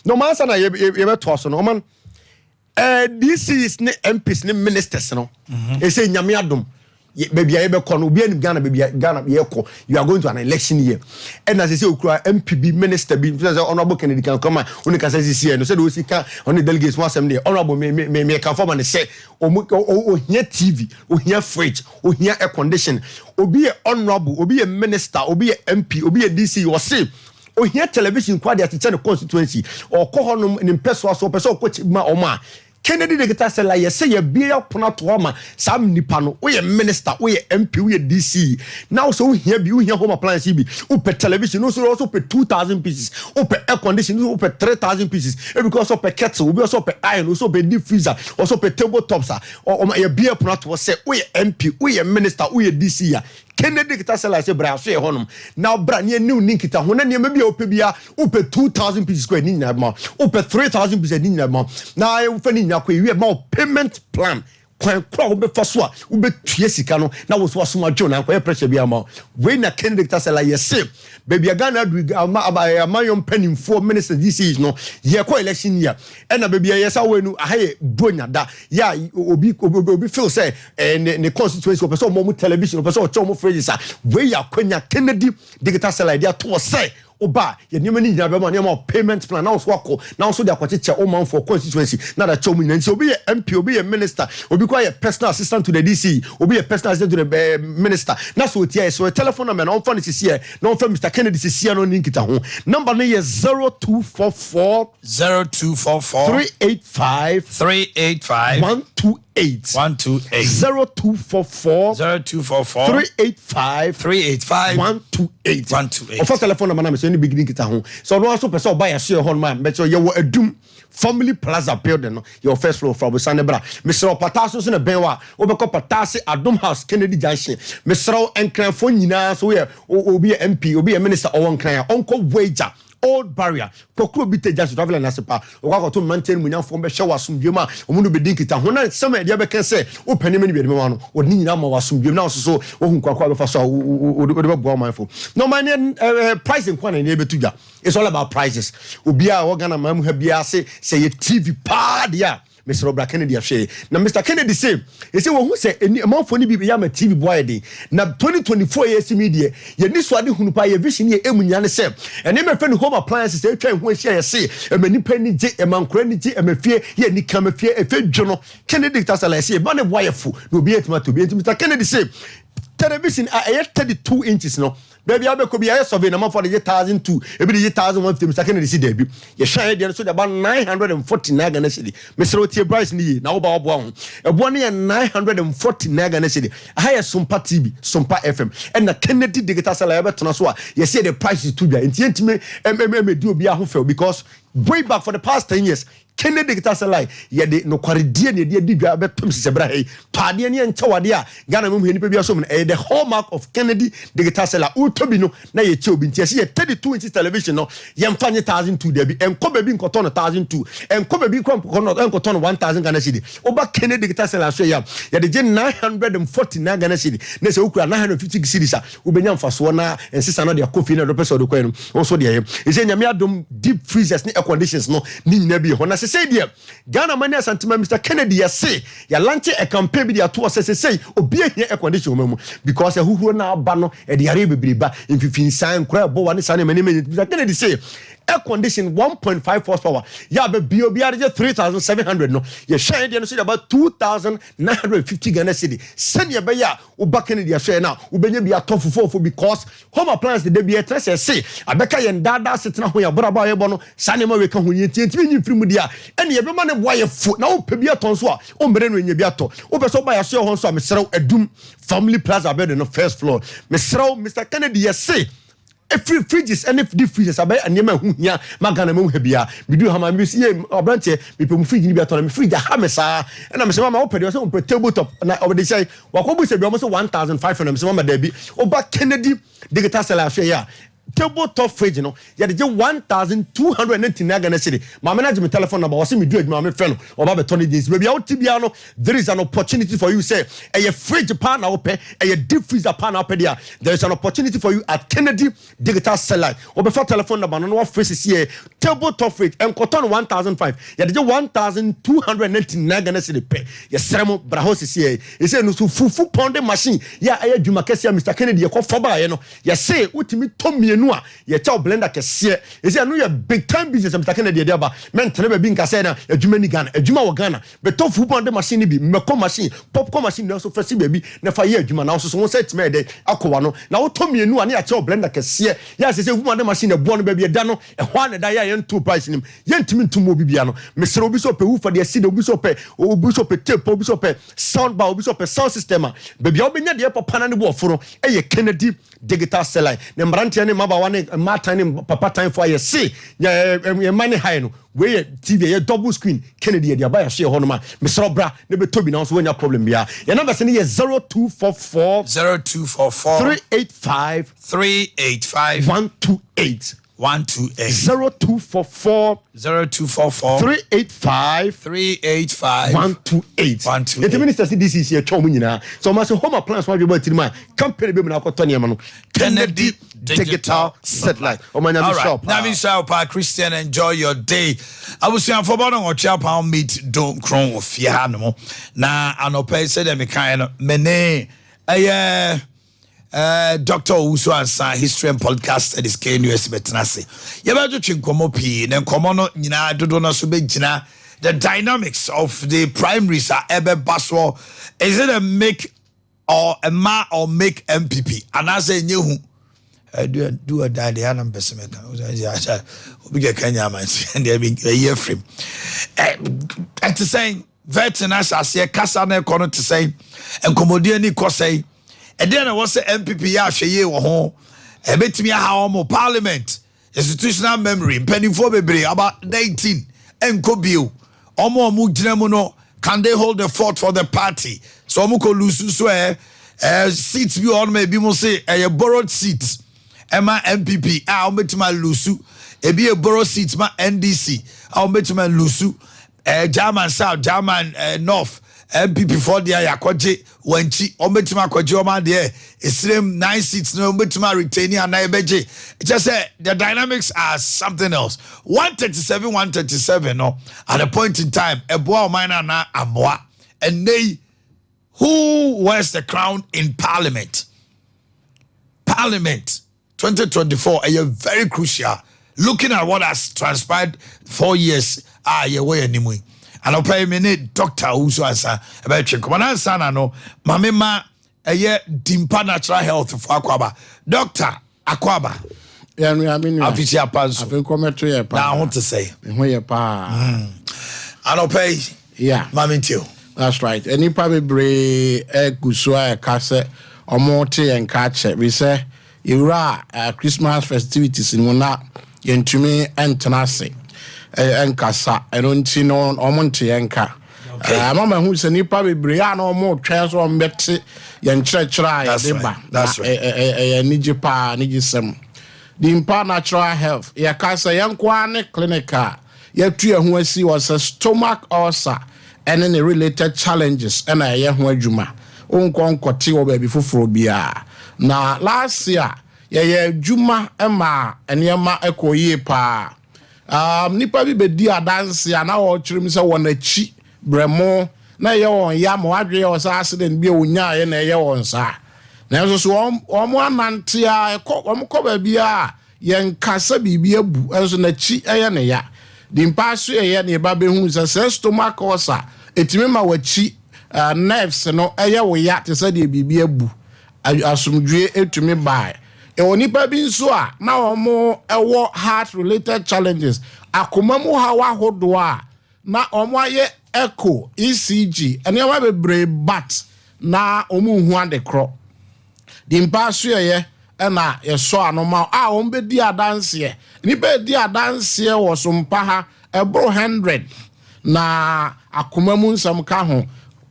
no man sa na ye be to so no man this is ne MPs ne ministers no e say nyame adom baby I be kono obi anim Ghana baby Ghana ye ko you are going to an election year and as I say okura MPB minister be honorable Kennedy can come on ka say this year no say do sika on the delegates one assembly honorable me can form and say o here TV o here fridge o here air condition obi honorable obi minister obi MP obi DC o say o here television kwade at the constituency or ko honum in person so person ko ma o ma Kennedy digital say like say ye bia pona to ma sam nipa no we minister we MP we DC now so here bi we here home appliance bi o per television no so also per 2000 pieces o per air condition o per 3000 pieces e because of per kettle we also per iron also per deep freezer also per tabletops o ye bia pona to say we MP we minister we DC ya Kennedy digital say like say bra so ye honum now bra ne new ninkita ho na ne ma bia o pe bia o per 2000 pieces ko ni nyina ma o per 3000 pieces ni nyina ma na e fa ni nyina ko e ma payment plan kwan kura wo be fa so a wo be tue sika no na wo so asoma dwo na kwa pressure bi ama we na Kennedy Tasala yesi baby Ghana do amayon penimfo minister this is no ye ko election year na baby yesa we nu ahaye bronya da ya obi feel say ne constituency person mo television person o mo phrases we ya kwanya Kennedy digital cell idea to say oba ye niam ni nyina be ma niam payment plan na so akọ na so de akwacheche o man for constituency na da chomu nyina nti obi ye MP obi ye minister obi kwa ye personal assistant to the DC obi ye personal assistant to the minister na so tie so telephone number na on phone sisi here na on phone Mr Kennedy sisi here no nkita ho number no ye 0244 385 128 0244 385 128 of telephone number na any beginning kita ho so no also person buy a share hon man bet you wo adum family plaza building no your first floor from Sanebra Mr Pataso so na benwa obeko Patase Adom House Kennedy Junction Mr enkranfo nyina so we obi MP obi minister o wonkran onko wager old barrier kokro bi te just travel na sepa okwa to maintain munyafo be hwe wasomdwem a omuno be dinkita ho na sem e dia be kan se opani me ne be ma no oni nyina ma wasomdwem na so ohun kwakwa be fa so o de be bo manfo no man pricing kwa na e be tuja it's all about prices obi a wo Ghana mam ha bia say ye TV pa dia Mr. Kennedy afye na Mr. Kennedy say he say wo hu say amanfo ni bi ya ma TV boy dey na 2024 years media ye ni so ade hunu pa ye vision ye emunya ne say ene me friend home appliances e twa hu ehia ye say e mani pa ni je e mankora ni je e mafie ye ni kama fie e fe dwono Kennedy tasala say ba ne boy fu na obi etima to bi Mr. Kennedy say television a 32 inches no baby abeko bi aye survey na man for the 1002 e bi the 1050 Mr. Kennedy see there bi ye shine there so about 949 Ghana cedi Mr. Otie Bryce ni na wo ba obo ho ebo ne 949 Ghana cedi aye Sompa TV Sompa FM and na Kennedy digital sala ya betona so a ye say the price is too bia ntime di obi ahofel because way back for the past 10 years Kennedy digital sala ye de no kwaredie ne de dua betom sisebra hey paade ne nchewade a Ghana mem henipa bia so me the hallmark of Kennedy digital sala utobi no na ye che obi ntia ye 32 inch television no ye mfa nye 1002 da bi enko ba bi nkoto no 1002 enko ba bi nkoto no 1000 Ghana cedi oba Kennedy digital sala so ye de 949 Ghana cedi na se okura 950 cedis a obenya mfaso na ensisa no de coffee na do pese do kwan no so de ye ese nyame adom deep freezers ni air conditions no ni nyina bi ho na se say there Ghana money asantima Mr. Kennedy ya say ya launch a campaign bi dia to say obi ehia air condition mu because ehuhuro na aba no e de yare bebreba mfifin san kura bo wane san many Mr. Kennedy say air condition 1.5 horsepower ya be obi are 3700 no ye share there no say about 2950 Ghana cedi send ye be ya oba Kennedy share now ubenya bi atofofo because home appliance de bi etrese say abeka ye ndada setena ho ya boraba ye bo no sane ma we ka ho yentimi nyimfiri mu dia ene ye be ma ne boye fo na wo pe bi aton so a o mbere no nya bi ato wo be so ba ya so ho so a mesrew adum family plaza bed no first floor mesrew Mr. Kennedy ye say every fridges and if deep freezers abay anema hu hia magana mem habia bidu hama mi see obrante mi pe mu fridge ni bi ato na mi fridge ha mesa na me se mama opede so pe table top na obede say wakobu se bi almost 1500 me se mama da bi oba Kennedy digital sala hwe ya table top fridge no ya de 1299 Ghana cedi ma manage my telephone number was me do adwuma me friend oba be turn this baby out tibia no there is an opportunity for you say a fridge pan na ope a deep freezer pan na ope there is an opportunity for you at Kennedy digital seller oba for telephone number no face here table top fridge and cotton 1005 ya de 1299 Ghana cedi pe ya seremo brahos here e say no so fufu pounding machine ya adwuma kese Mr. Kennedy e ko foba ye no ya say utimi tomie no a ye chow blender kese e say no ye big time business Mr. Kennedy dey aba men tele be nka say na adwuma ni Ghana adwuma wo Ghana be to fu bond machine bi meko machine popcorn machine na so fasi baby na fa ye adwuma na so so set me dey akowa no na wo to mienu a na ye chow blender kese ya say fu bond machine bo no baby da no e ho na da ye ntu price nim ye ntimi ntumo bibia no mesere obi so pe wu for the seed obi so pe tape obi so pe sound bar obi so pe sound system baby obenya de papa na ne bo oforo e ye Kennedy digital seller ne mbrante ne maba wane matan ne papa time for ye see ye money high no we TV ye double screen Kennedy dia ba ya share ho no ma mesro bra ne be tobi na so wanya problem bia ye number se ne ye 0244 385 128 128 0244 385 128 the minister said this is your chom nyina so ma say home plans wa be tirima company be na akoto niam no Kennedy digital satellite Omanhene shop now we shall pa Christian enjoy your day I was saying for about on chia pound meat don't crown of ya no na anope said me kind mene Dr. Uso Ansa history and podcast at this KNUS Betanase. Yabajo Chinkomopi, then Komono Nina Dodona Subejina, the dynamics of the primaries are Ebe Baswo. Is it a make or a ma or make MPP? And I say, you do a daddy, and Bessameka. We get Kenya man, and they're being a year frame. At the same, Vertinas, I see a Cassane corner to say, and Comodiani Kosei. And then I was the MPP Yashaye or a bit me how more parliament, institutional memory, pending for baby about 19 and Kobio. Omo Mujnemono, can they hold the fort for the party? So Muko Lusu swear seats you on maybe must say a borrowed seats. Emma MPP, I'll bet my Lusu, a be a borrowed seats, my NDC, I'll bet my Lusu, German South, German North. MPP for the Yakwaje Wenchi Ometima Kwajoma there is 9 seats no Ometima retaining and Naibeje. Just say the dynamics are something else. 137 no at a point in time Eboa Omina na Amoa and they who wears the crown in Parliament 2024 are very crucial looking at what has transpired 4 years way anymore. And I'll pay me Dr. Uso Ansa about Chinkomana Sana no Mamema a year Dimpa Natural Health for Akwaba. Dr. Akwaba. Yeah, I mean, I've been coming to you. Now I want to say. And I'll pay. Yeah. Mammy too. That's right. Any probably bray Gusua Casse or Morty and catch it. We say, you are Christmas festivities in Mona, Yentume and Tanasi. Enkasa enonti no omonte yenka mama hu se ni pa bebre no mo twen so mbete ye nkyerɛkyerɛ ya de ba that's right niji pa niji sem Dimpa Natural Health ya kasa yenkwa ne clinical ya tu ho asi was a stomach ulcer and any related challenges and ye ho adwuma onkonkote wo ba bi foforo bia na last year ye adwuma ema enema ekoyie pa nipa bi bedi adanse ana wo kyerem se won achi bremo na ye won ya mo adwe o sa accident bi onya ye na ye won sa na so omo anante a omo ko ba bia ye nkasa bibi abu enso na chi ye ne ya Dimpa so ye ne ba be hu se stomach ulcer etimi ma wachi nerves no ye wo ya te se de bibi abu asumdwe etumi bai onipa bi nso a na omo ewo heart related challenges akomamu hawa hodo a na omo aye echo ECG ene wa bebre bat na omo hu ade kro Dimpa so ye na ye so anoma a omo be di adanse ni be di adanse wo Sompa ha ebro 100 na akomamu nsam ka ho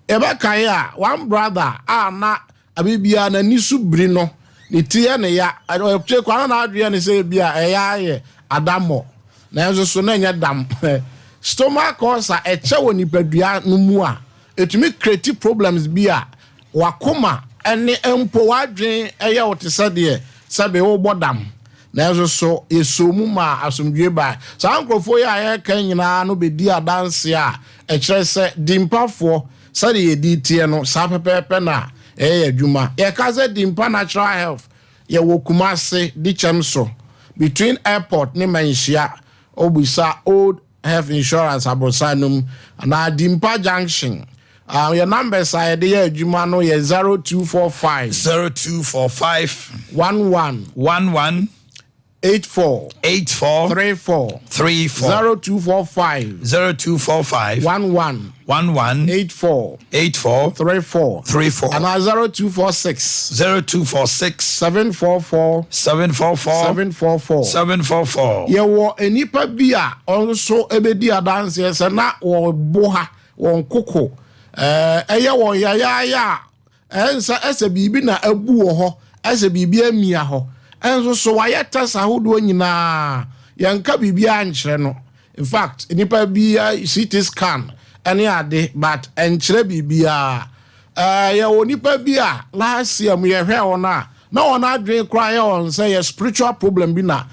ebe kan a one brother a na abibia na nisu biri no ni tie ne ya che kwa na adwe ne se bia eya ye adamo na enso so na nya dam stomach ulcer eche woni padua no mu a etumi create problems bia wakoma ene empo wadwen eye wotese de sabe wo bodam na enso so yesomu ma asomdwe ba sa nkrofo ya ye kan nyina no be di adanse a ekire se dimpafo sade ye di tie no sa pepepe na adwuma ye kaze Dimpa Natural Health ye wo Kumase di chemso between airport ni manhia obusa old health insurance abosanum na Dimpa junction your numbers are the adwuma no ye 0245 11 84 34 0245 11 84 34 and 0246 744 ye wo enipa bia also ebedi adanse se na wo boha won koko eye wo ya ensa ese bibi na abu wo ho ese bibi amia ho enso so wayɛ test ahodoɔ nyinaa yɛnka bibia nkyerɛ no in fact nipa bia CT scan ɛne ade but ɛnkyerɛ bibia yɛwɔ nipa bia last year mu yɛhwɛ wɔn a na wɔn adwene koraa yɛ wɔn sɛ yɛ spiritual problem bi na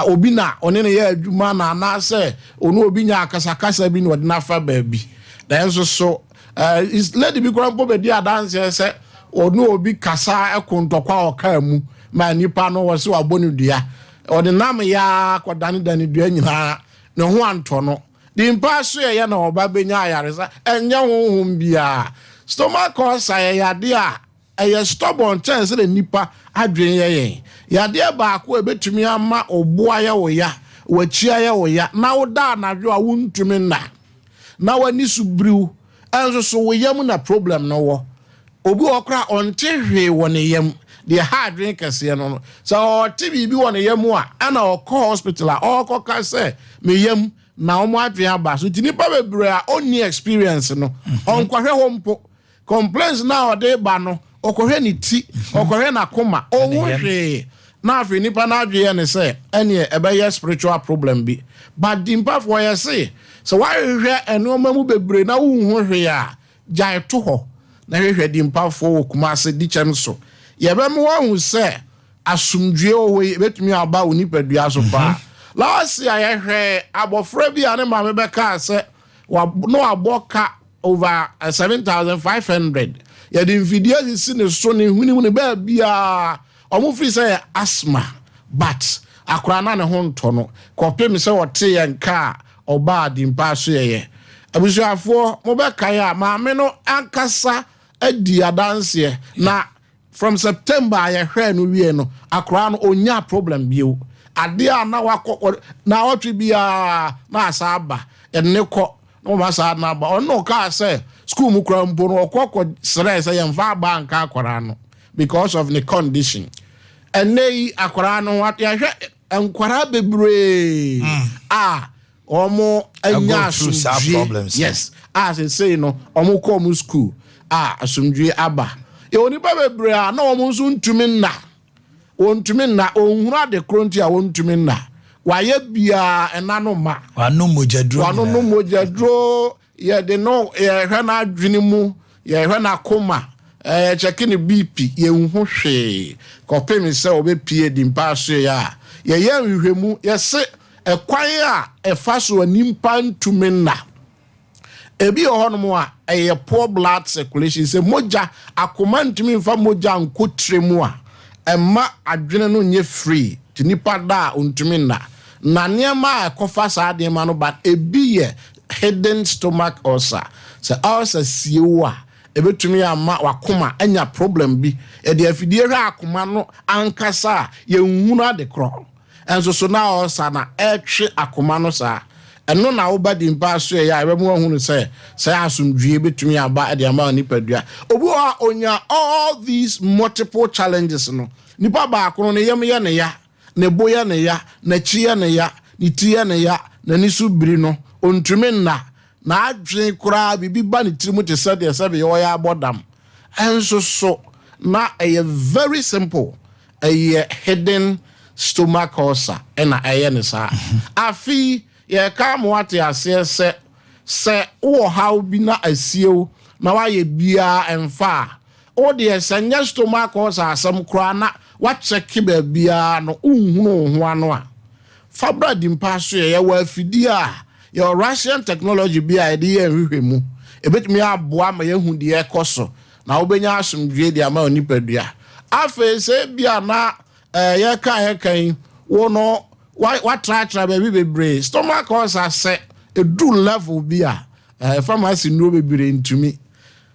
obi na ɔne ne yɛ adwuma na anaasɛ ɔno obi nya akasakasa bi na ɔde nafa baabi nanso so is lady bi koraa mpo bɛdi adanse sɛ ɔno obi kasa ɛkontɔkwa ɔkaa mu ma nipa no wɔ se wabɔ ne dua ɔde nam ya kɔdane dane dua nyinaa ne ho antɔ no de mpa so yɛ na ɔba bɛnya ayaresa ɛnyɛ honhom bia stomach ulcer yɛ yade a ɛyɛ stubborn chance de nipa adwene yɛn yade baako ebetumi ama oboa yɛ wo ya wachia yɛ wo ya na wo da anadwo a wontumi na wani subriw enso so wo yam na problem no wo obi okra onte hwe wo ne yam de hard drink kase no so ɔte bibi wo ne yam a ana ɔkɔ hospital a ɔkɔka sɛ me yam na ɔmo adwe aba so tinipa bebre a onni experience no ɔnkɔhwɛ ho mpo complaints na ɔde ba no ɔkɔhwɛ ne ti ɔkɔhwɛ na koma ɔhwɛ na afi nipa na adwe ne sɛ ɛne ɛbɛyɛ spiritual problem bi but dimpa for yɛ se so why hwɛ enoma mu bebre na wo hu hwe a gyae to hɔ na hwehwɛ dimpa for kuma se di kyem so yɛbɛm wo hu sɛ asumdue o we betumi aba wo nipadua so pa last year yɛhwɛ abofra bi ane ma me bɛka sɛ no aboka over 7,500 yɛde mfidie si ne so ne huni ne ba bia ɔmo free sɛ asthma but akora na ne ho ntɔ no kɔpem sɛ wɔte yɛn ka oba dimpa so yɛ abusuafo mo be kai a maame no ankasa adi adanse na from September ye hwɛ no wie no akora no onya problem bio ade a na wakɔ na otwe bia na asaba enne kɔ no ma sa na ba ɔno ka sɛ school mu kra mpo no ɔkɔ stress yɛ mfa ba anka akora no because of the condition enne akora no wat ye hwɛ enkwara bebre omo anya problems yes as I say no omo come school asumdwe aba e oni ba bebre na omo nso ntumi na onhura de kronti a wontumi na waye bia enano ma wano mojadro ye de no ye hwe na adwene mu ye hwe na koma check ni BP ye hu hwe kopemi se obepie dimpa so ya ye hwehwemu ye se ekwan a efa so animpa ntumi na ebi ohonom a eye poor blood circulation se moja akoma ntumi mfa moja nkotremu a emma adwene no nye free tinipa da ntumi na niema ekofa sa de ma no but ebi ye hidden stomach ulcer se ulcer siewo a ebetumi ama wakoma anya problem bi e de afidie hwa akoma no ankasa ye nhunu ade kro enso so na ulcer na etwe akoma no sa eno na wo ba dimpa so ya ebe mu hunu se asumdue betumi aba de ama nipadua obi a onya all these multiple challenges no nipa ba akoro ne yem ye ne ya ne boya ne ya na chie ne ya ni tie ne ya na nisu biri no ontumi na adwen kura bibi ba ne tirimu te sɛ de sɛ be yo ya bodam enso so na very simple hidden stomach ulcer na ne sa afi ye ka mo ate ase se wo how bi na asiew na wa ye bia emfa o de senya stomach ulcer asem kra na wa check ba bia no unhunu ho ano a fabra dimpa so ye wa afidi a your Russian technology bia de ye hwehwemu ebetumi aboa ma ye hu de ekoso na obenya asomdwe de ama onipadua afa se bia na ye kan wo no what try bebre stomach ulcer se edu level bia pharmacy no bebre ntumi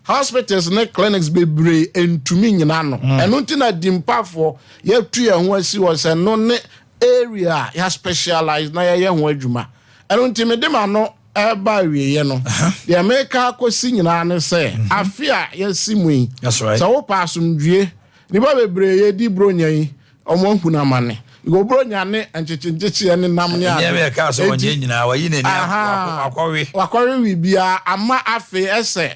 hospitals ne clinics bebre ntumi nyina no eno ntina dimpafo ye tu ye ho asi wo se no ne area ya specialized na ye ho adwuma eno ntimi de ma no ba wiye no the America kosi nyina ne se afia ye simui so wo pa asomdue ni ba bebre ye di bronyan omo huna mane go bronya ne enchechencheche ne nam ne a me ka so wonye nyina wa yi ne akwawe wi bia ama afi ese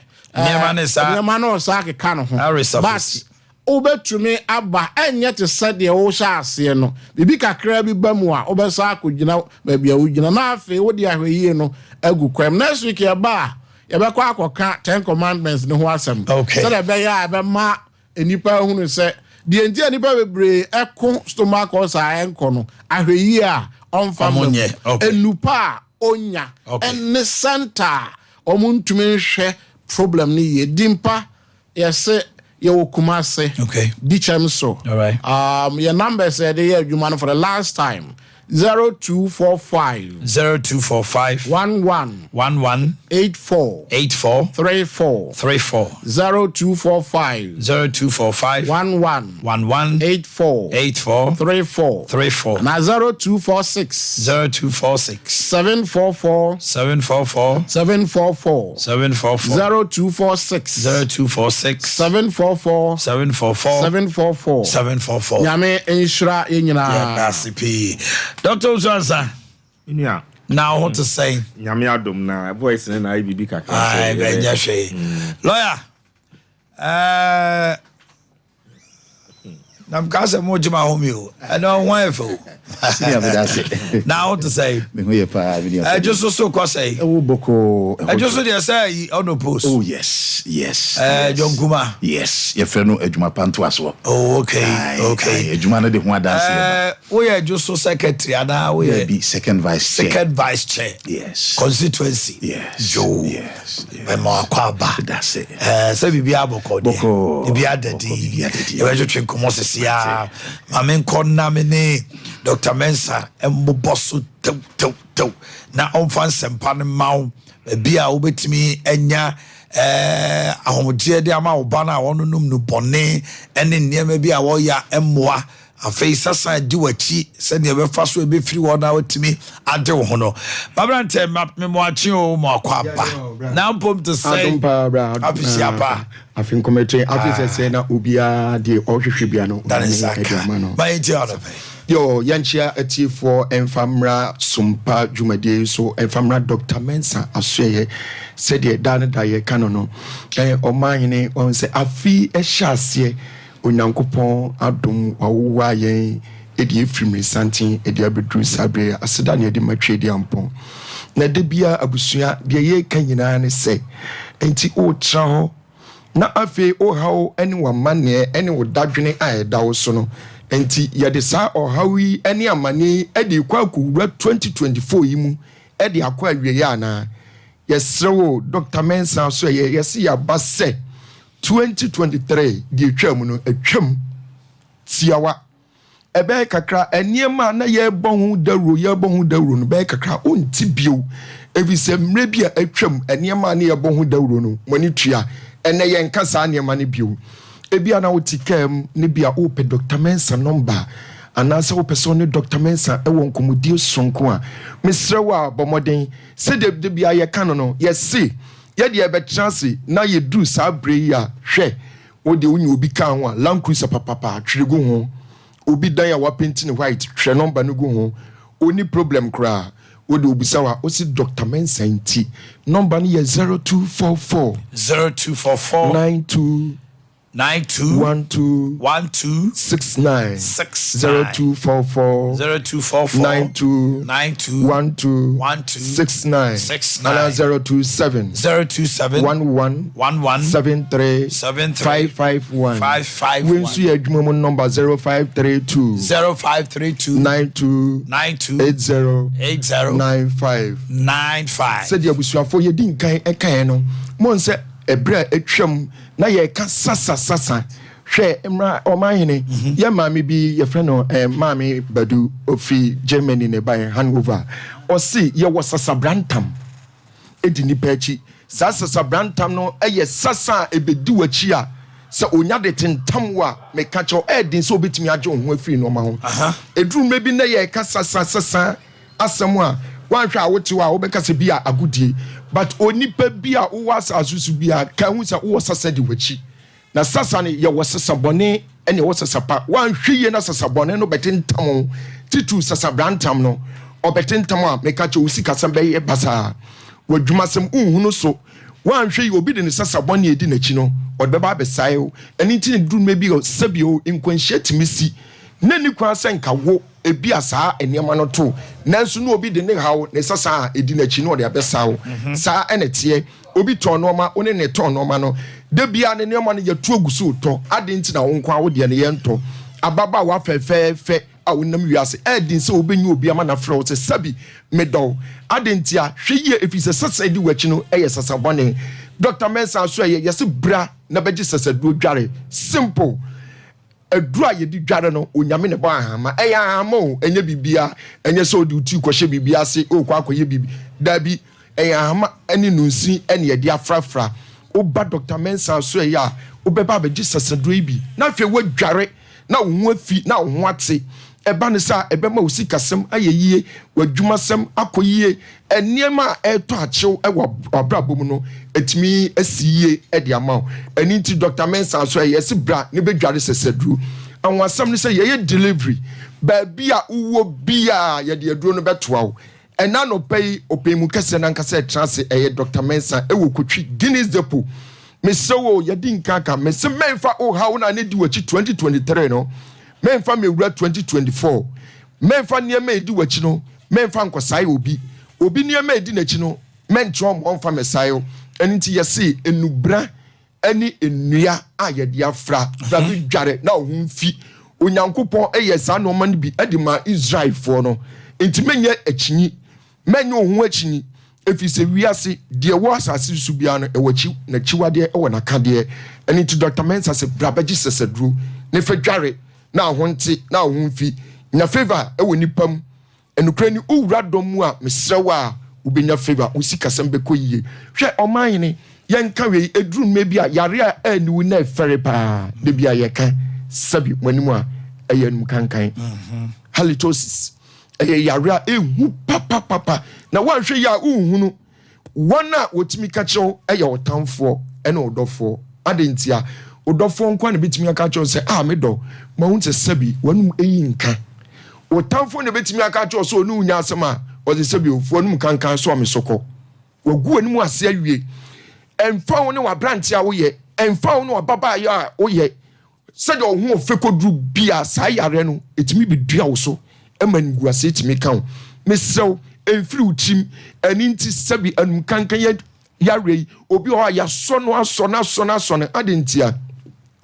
nyema no sa ke ka no ho but obetumi aba enye te said de wo hya ase no bibi kakra bi ba mu a obesa akogina ba bia wo gina na afi wo de ahweye no agu kwam next week ya ba ya be kwa akoka 10 commandments ne ho asem okay. so da be ya be ma enipa hunu se de enti enipa bebre eko stomach ulcer enko no ahweye a onfa mo enupa onya ene center omuntumi hwe problem ni ye dimpa yese you Kumase. Okay. Dichem so. All right. Your number said you man for the last time. 0245 0245 11 84 34 0245 11 84 34 now 0246 744 0246 744 Yame Inshra Inina Dr. Uzansa. Yeah. Now what to say? Nyame adom na voice na IBB kakra. Ai benja hwe. Lawyer. Nam kasa mo jima homi o. I don't want to. Now what to say? Me ho ye pa video. I just so say. E wo boko. I just so dey say on the post. Oh yes. John Kuma. Yes. Ye fe no adwuma panto aso. Oh okay. Adwuma no de ho adanse. We are just so secretary and we be second vice chair. Yes. Constituency. Yes. Joe. Yes. Mo akwaba. That's it. Say bibi aboko de. Bibi adedi. E we just komo sese ya. Mame nkonna me ne Dr. Mensa emboboso tew na onfa nsempa ne mawo bia obetimi enya ahomje de ama oba na wonunum no bone ene niam bia wo ya emmoa afei sasa di wachi se ne be fa so be firi wo na watimi ade wo no babrante me mo achi o mo akwaba na mpom to say apisiapa afin committee afisa say na obia de ohwehwe bia no that is my job yo yanchia atifo enfamra Sompa dwumade so enfamra Dr. Mensa asoye said ye dan da ye kanono Omanhene on say afi ehyaase onyankopon adom wawowa yen edi efrimri santin edi abedru sabre aseda ne edi matwe edi ampon na de bia abusua de ye kanyina ne se enti o tra ho na afi o hawo ene wa mane ene wo dadwene aeda wo so no enti yede sa o hawi ene amane edi kwa kuwura 2024 yimu edi akwa awie ya na yesrewo Dr. Mensa so ye yesi ya base 2023 di twam no atwam tiawa ebe kakra eniema na ye bohu dawro no be kakra onti bio evise mre bia atwam eniema na ye bohu dawro no mani tua ene ye nkasa eniema ne bio ebia na wotikam ne bia ope Dr. Mensa number anasa wo person ne Dr. Mensa ewo nkomodi sonko a misrewa bomoden se de bia ye kan no ye se ye de betrance na ye du sabre ya hwe wo de unyi obi kan ho Land Cruiser papa twiregu ho obi dan ya wa painting white hwe number no go ho oni problem kra wo de obisa wa o si Dr. Mensa nti number no ye 0244 92 12 69 0244 92 12 69 027 11 73 551 when see a number 0532 92 80 said you was for your din kan e kan no mon se ebra etwam na ye ka sasa hwe emra Omanhene ye maame bi ye frɛ no maame Badu ofi Germany ne by Hanover o si ye wo sasa brantam edi ni pachi sasa brantam no eye sasa ebedi wachi a se onya de tentam wa me ka cho edin so betimi age ho afiri no ma ho eduru mebi na ye ka sasa asem a wanhwe a wote wa wo beka se bia agudie but onipa bia wo wasa asusu bia kan hu se wo sasa di wachi na sasa ne ye wo sasa bone ene wo sasa pa wanhwe ye na sasa bone no betentam titu sasa brantam no obetentam a meka cho usika sam be basa wadwumasem unhunu so wan hwe yi obi de ne sasa bɔne edi n'akyi no ɔde bɛba abɛsae o ɛne nti ne duru maybe sɛbi o nkwanhyia timi si na ni kwan sɛ nka wo ebi asa nneɛma no to nanso no obi de ne haw ne sasa edi n'akyi no ɔde abɛsaw saa ɛna teɛ obi tɔn nɔɔma one ne tɔn nɔɔma no de bia ne nneɛma no yɛtu agusu tɔ ade nti na wo nkwa wo de ne yɛntɔ ababa wa fɛfɛɛfɛ a wonam wiase ɛdin sɛ obenyi obi ama na frɛ wo sɛ sabi medɔw ade nti a hwɛ yie efi sɛ sasa di wakyi no ɛyɛ sasa bɔne Dr. Mensa so ɛyɛ yɛse bra na bɛgye sasa duro dware simple adura yɛdi dware no onyame ne bɔ ahama ɛyɛ ahama o ɛnyɛ bibia ɛnyɛ sɛ odi uti kɔhyɛ bibia se o kɔ akɔyɛ bibi dabi ɛyɛ ahama ɛne nunsi ɛne yɛde afrafra oba Dr. Mensa so ɛyɛ a obɛba bɛgye sasa duro bi na afei wadware na wo ho afi na wo ho ate eba ne sa ebema osi kasem ayeyie wadwuma sem akoyie eniema eto achew ewa abrabom no etimi asiye e de ama eni nti Dr. Mensa so yesi bra ne bedware sesedru anwasam ne se ye delivery ba bia uwo bia ye de aduro no betoa wo ena no pay opemu kese na nkase trance eye Dr. Mensa ewo kotwi Guinness Depot mesewo ye di nkaka mese menfa o ha wo na ne di wachi 2023 no menfa mewura 2024 menfa niema edi wachi no menfa nkosai obi niema edi nachi no mentro mo mfa mesayo enti yesi enubra ani enua a ye de afra da bi dware na ohunfi onyankopon eye sa no man bi edima Israel for no enti menye akyinyi menye ohun akyinyi efise wiase de wo asase su bia no ewachi na chiwade ewo na kade enti Dr. Mensa se brabaji sesedru ne fa dware na ahonte na ahonfi nya favor ewo nipam enukra ni owura dom a mesrewa ubenya favor usikasem bekoyie hwe omanhene yenka we eduru mebi a yare a aniwu na efere pa de bia yeka sabi manimu a eyanum kankan halitosis yare a ehu papa na wanhwe ya uhunu wana wotimi kachew eye otamfo ene odofo adentia odofo nkwa ne betimi aka cho se medo ma wonte sabi wanum eyi nka otamfo ne betimi aka cho so onu nya asema o se sabi ofo anum kankan so amesoko wagu anum ase awie emfa wo ne wa branch a wo ye emfa wo ne wa baba ya wo ye se de ohun ofekodru bia sa yare no etimi bedua wo so emangu ase etimi kan mesew emfiri utim aninti sabi anum kankan yare obi ho ya so no aso na adentia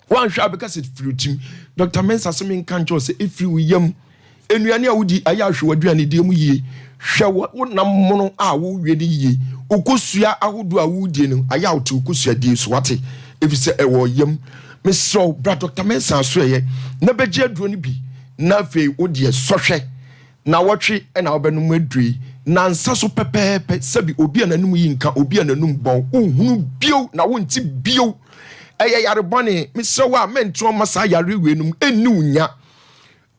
wan hwa because it fruitim Dr. Mensa so men kan jo se efiri wiyam enuane a wudi aya hwe waduane de mu yie hwe wonam mono a wo wie de yie okosua ahodo a wudie no aya wote okosua die so wate efise ewo yam mesro bra Dr. Mensa so ye na beje aduro no bi na fe wodi sohwe na wotwe na obenum adui na nsa so pepepe sabi obi ananum yi nka obi ananum bon ohunu bio na wonti bio eye yare bone mesewa mentro masa yare wenum eni unya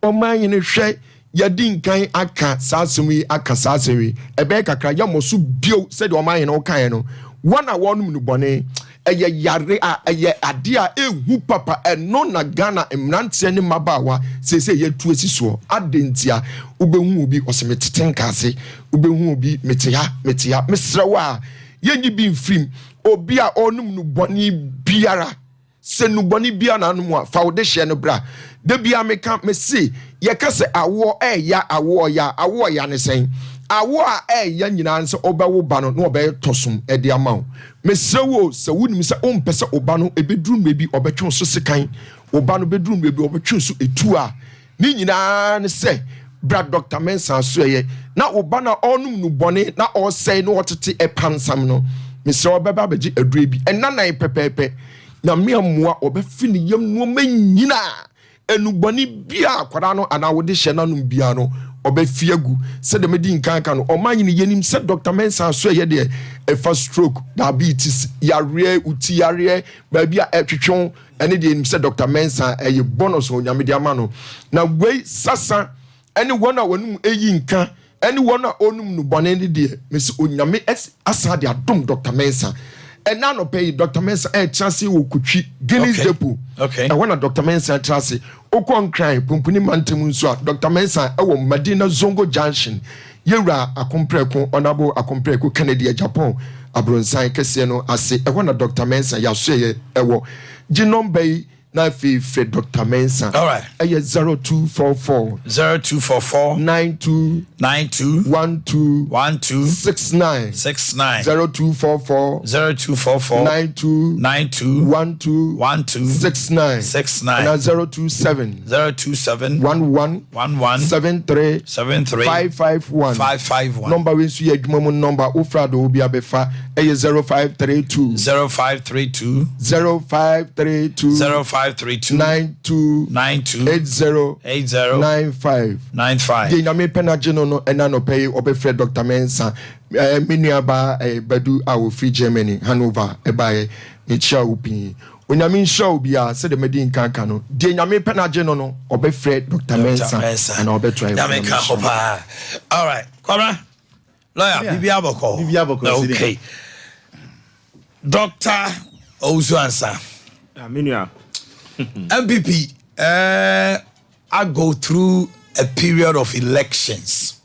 omanhene hwe yadi nkan aka sasemi aka sasemi ebe kakra yamosu bio said omanhene okan no wana wonum nu bone eye yare a eye ade a ehu papa eno na Ghana emrantie ne mabawa sese ye tu asiso adentia ubehu obi osemeteten kase ubehu obi metia mesrewa yenyi bi mfrim obi a onum nu boni biara se nu boni bia na anum a foundation no bra de bia meka mesi ye kase awo awo ya ne sen awo a ya nyina nse obawo ba no na obe tosum e de amawo mesewo se wunim se ompese oba no ebeduru mebi obetwe so sekan oba no beduru mebi obetwe so etu a ni nyina ne se bra Dr. Mensa so ye na oba na onum nu bone na o sei no otete e pansam no mese obeba beji adure bi enanan pepepe na miamua obefini yam no manyina enuboni bia kwara no ana wode hye nanum bia no obefiagu se de medi nkanka no omanyine yenim se Dr. Mensa so ye de e first stroke diabetes yare uti yare ba bia etwetwon ene de yenim se Dr. Mensa eye bonus onyame de ama no na wei sasa ene wona wanum eyi nka ene wona onum no bone ne de mesi onyame asa de adom Dr. Mensa ena no pay Dr. Mensa chance wo kutwi Guinness Depot okay when Dr. Mensa chance okon cry pumpuni mantem nso a Dr. Mensa e wo Madina Zongo Junction yewura akompreko honorable akompreko Kennedy Japan abronsan kese no ase ɛhɔ na Dr. Mensa yaso ɛwɔ gye number yi na fi Fred Dr. Mensa. All right. 0244 92 12 69 0244 92 12 69 na 027 11 73 551 number we so adwuma mu number ofra do obi abefa 0532 92 de nyame penaje no ena no pay obefre Dr. Mensa menuaba badu a wo free Germany Hanover ebaye echia opi onyame nsha obi a se de medin kanka no de nyame penaje no obefre Dr. Mensa and obetry nyame ka hopa. All right, Kwabra lawyer Bibi Aboko. Okay, Dr. Owusu Ansa Aminia MPP, I go through a period of elections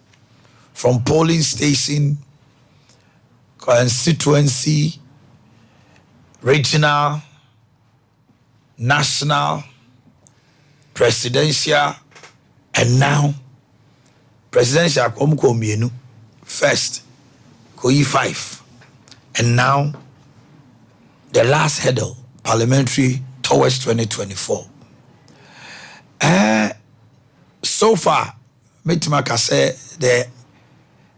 from polling station, constituency, regional, national, presidential, and now presidential Komko first, Koyi 5, and now the last hurdle, parliamentary towards 2024. So far, Metimaka say the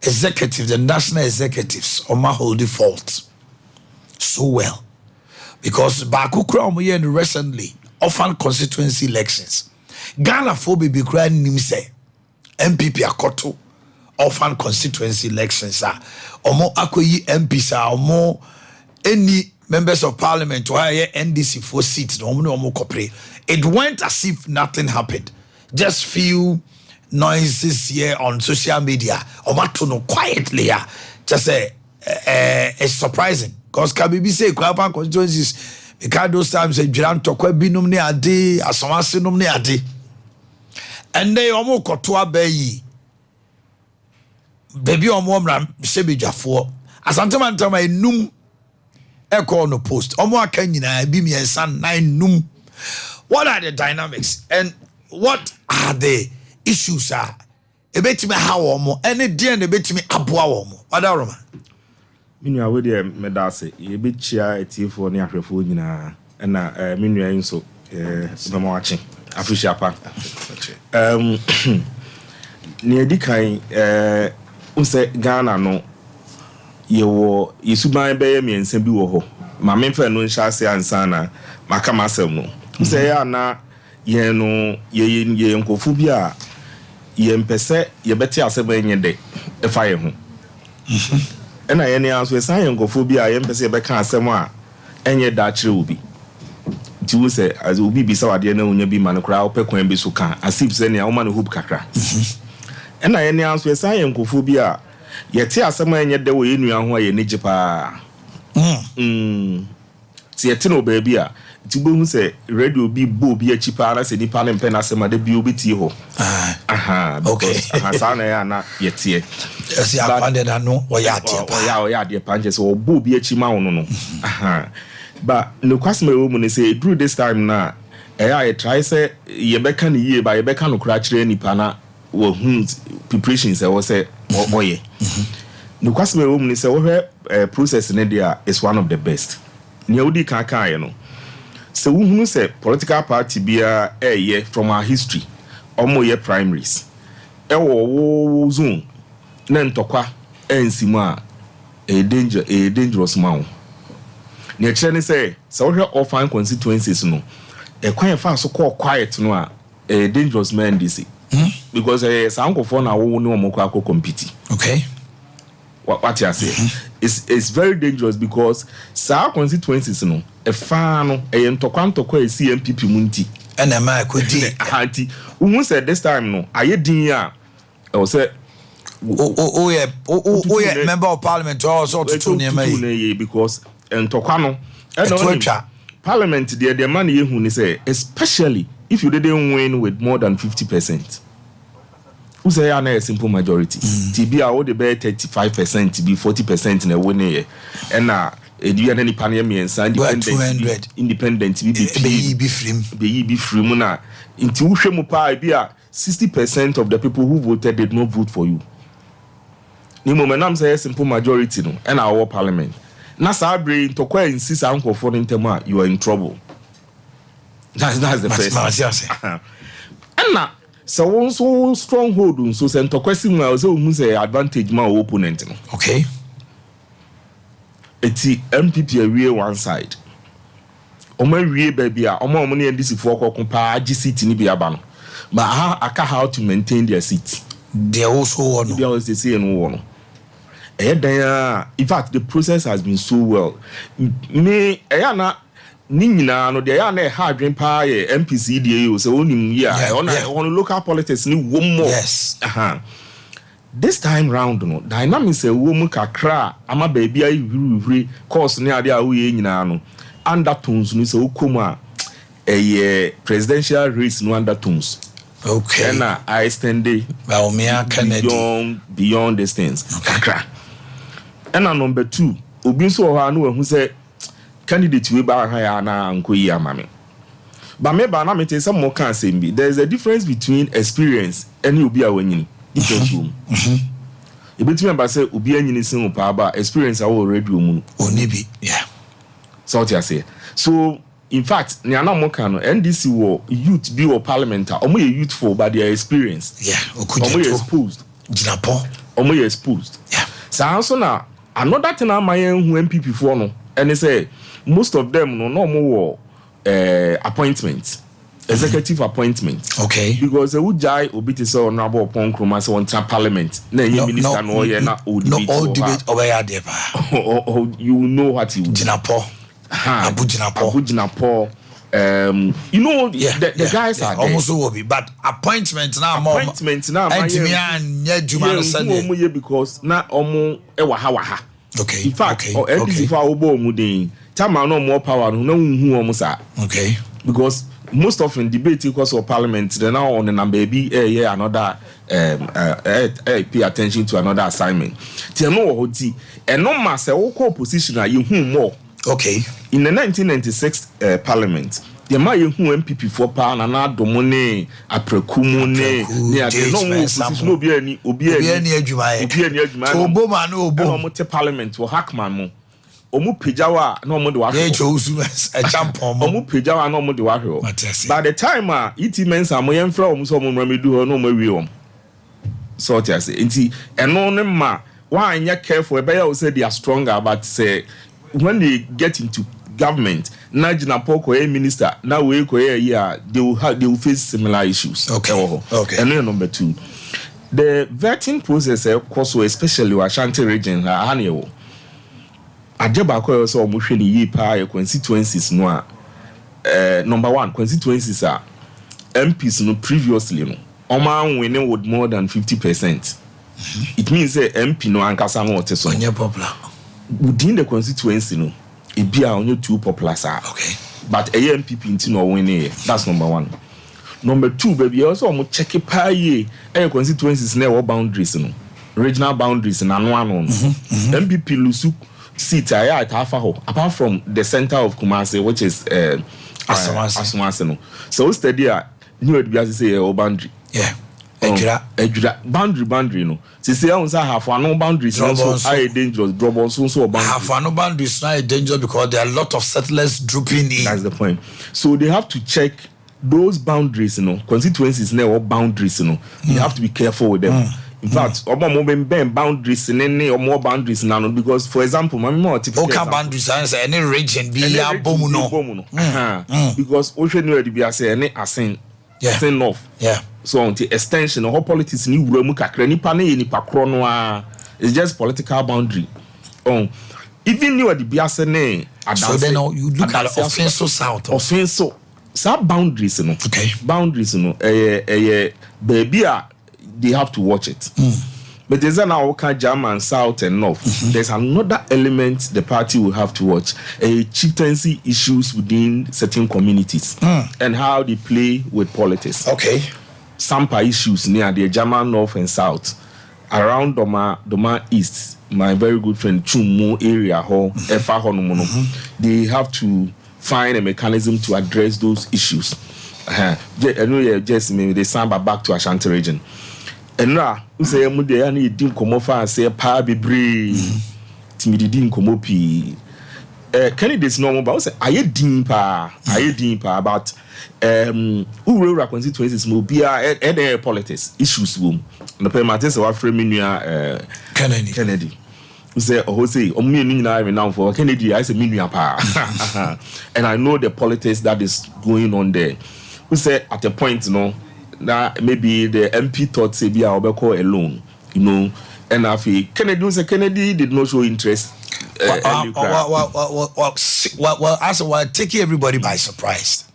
executive, the national executives, Oma hold default so well. Because Bakukra Omoyen recently often constituency elections. Ghana for baby crying nimse MPP Akoto often constituency elections are Omo Akoyi MPs are Omo any members of parliament to hire NDC for seats. It went as if nothing happened. Just few noises here on social media. Quietly, just it's surprising. Because Kabibi say Kwapa constituencies because those times a Jiran Tokwe binum ne ade, Asomasi num ne ade. And they almost kotoa bayi. Baby omomra sebi jafo. Asantema ntama enum echo no post. Omo aka nyina bi miensa nine num. What are the dynamics and what are the issues are? Ebetimi ha omo ene die na ebetimi aboa omo. Wadaroma. Minua we de medase ye bechia etiefo ne ahwefo nyina na minua nso bema wache afisha pa ne edikan unse Ghana no yewo yesuban beye miensa bi wo ho ma memfa no nhyase ansa na maka masem no unse ya na ye no ye nkofu bi a ye mpese ye beti aseba nyede efa ye ho ena ye ne anso esan ye nkofo bi a ye mpese ye beka asem a enye da kire obi ti wo se as obi bi sawade na onya bi man kra opekwan bi so kan asip se ne a wo man hope kakra ena ye ne anso esan ye nkofo bi a ye te asem a enye da wo ye nua ho a ye ne gipa ti ye te no ba bi a ti bo hu se radio bi bo bi a chipa na se nipa ne mpe na asem a da bi obi ti ho okay sa na ya na ye tie yes ya pande na no o ya de panje so obo bi achi ma wono no but no kwasme wo mu ne say through this time na I try say ye beka ne yie ba ye beka no kura kire nipa na wo hu preparations e wo say oye no kwasme wo mu ne say wo hwe process ne dia is one of the best ne odi kan kan ye no so wo hu say political party bia ye from our history omo ye primaries e wo zone na ntokwa ensimu a dangerous man ne kire ne say so hwe orphan constituencies no e kwan fa so call quiet no a dangerous man this because sankofo na wo ne omo kwa compete okay what you say it's very dangerous because sa constituencies no e fa no ntokwa e CMPP munti ena ma kodi anti who said this time no ayedin a e wo say yeah, member of parliament also to name because ntokwa no parliament the man yehu ni say especially if you didn't win with more than 50%. who say a simple majority. TB all the bear 35%, to be 40% in a 1 year. And do you any panemi and independent be free muna into Shemupa be 60% of the people who voted did not vote for you. Nimonam say simple majority no and our parliament. Nasa brain to quite insist uncle for Intema, you are in trouble. That's the first. And now, so stronghold so send to question who say advantage my opponent. Okay. Eti MPP awie one side. Omo wie baby a omo money and this for kompa GC ni bi aba no. But how to maintain their seat. They also want. They always say no one. In fact, the process has been so well. Me na Nina no they are na hard dream pa MPC dey so onim here on local politics ni one more. Yes. This time round no dynamics e wo mu kakra ama baby ayi huri course ni ade a wo ye nyina no undertones no so komu a presidential race no undertones. Okay. And I extended beyond these things. Kakra. And number 2, obi so ha no who say candidate we ba ha na nkoyi amame. But me ba na me tell some more can say be there's a difference between experience and obi a wanyini. Ebetimi ba say obi anyini sin pa ba experience a already omu. Onibi, yeah. So what you say. So in fact, Niana Mokano, NDC war youth be or parliament, omo youthful by their experience. Yeah, omo exposed. Jinapon. Omo exposed. Yeah. So also now another thing I my who MPP for no, and they say most of them no more appointments. Executive appointment. Okay. Because they would jai obiti so honorable upon Krumas on parliament. Then you minister no na all debate over there. You know what you Jinapo. Abu Jinapo. You know the guys are almost over, but appointment now more. Appointment now. Because na omo ewaha. Okay. In fact, or NDC for obo mudin. Tama no more power no who almost are. Okay. Because most often debate because of parliament, they now on the number be another pay attention to another assignment. Tell no what and no mass opposition are you more. Okay. In the 1996 parliament, the my who MPP for pound and not domone a precumune near the no opposition no be any Oboma no parliament or Hackman. Omu pejawa no mo de wa. Ye chosu a champion. Omu pejawa no mo de wa. By the time it means am yen fra omu so mo remedu no mo wi om. So what I say. Nti eno ne ma why anya careful be ya say they are stronger but say when they get into government na jina poko a minister na we ko here they will face similar issues. Okay. Okay. And number 2. The vetting process also especially Ashanti region hanewo. Ajeba ko so mo hwe ni yi pa constituencies no a number 1 constituencies are MPs no previously no oman winning with more than 50%. It means say MP no ankasa no oteso onye popular within the constituency no e bia onye too popular sir. Okay. But a MPP nti no winning. That's number 1. Number 2 baby also mo check pa ye constituencies na boundaries no regional boundaries na no MPP lusu seat at Hafaho, apart from the center of Kumasi, which is Asumasi. No. So steady new to say boundary. Yeah. Boundary, no. See, I have no boundaries, so high dangerous, drop on so boundary. Have no boundaries, not dangerous because there are a lot of settlers dropping in. That's the point. So they have to check those boundaries, constituencies, boundaries, you have to be careful with them. In fact, boundaries in any or more boundaries now because, for example, my more typical boundaries any region be bomuno because ocean where be say any asin north. Yeah. So until extension of politics ni wura mu kakra ni pa na ye ni pa kro no a it's just political boundary. Even you are the biase ne so then you look at offensive south. Offensive boundaries no. Okay. Boundaries no baby they have to watch it. But there's an German south and north. There's another element the party will have to watch: chieftaincy issues within certain communities and how they play with politics. Okay. Sompa issues near the German North and South. Around Doma East, my very good friend Chumo area, they have to find a mechanism to address those issues. I know just maybe they Samba back to Ashanti region. And now, we say, I need to come off and say, Pa be brave. Timidi didn't come up. Candidates normal, but I say, I didn't but who will constituencies will be at politics issues room. The permates are framing Kennedy. We say, oh, say, me now for Kennedy, I say, pa. And I know the politics that is going on there. We say, at a point, that maybe the MP thought, say, be our alone, and I feel Kennedy did not show interest. Well, taking everybody by surprise.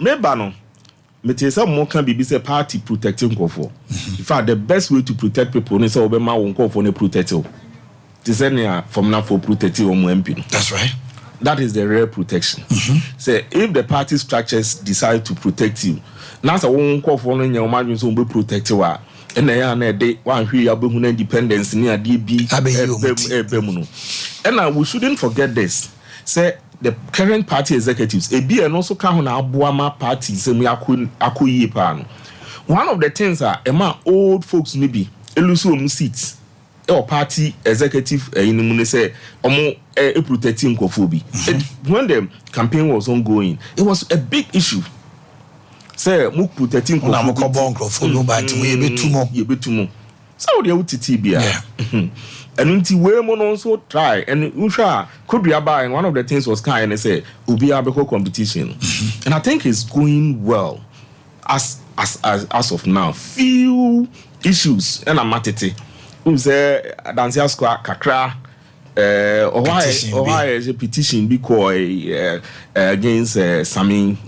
Maybe some more can be a party protecting for. In fact, the best way to protect people is Obama won't call for a protector. This is from now for protecting MP. That's right. That is the real protection. Say if the party structures decide to protect you, now I won't call for your man will be protected. And they one who independence near DB. And we shouldn't forget this. Say the current party executives, and also come on Buama party, one of the things are old folks maybe elusive seats or party executive in say protecting Kofobi. When the campaign was ongoing, it was a big issue. Say muk protecting Kofobi. So they would TTB. And until we also try and Usha could be about, and one of the things was kind and say Ubi Abeko competition. And I think it's going well as of now. Few issues and I'm matete. Say Dansia Square Kakra why is a petition because against Sami,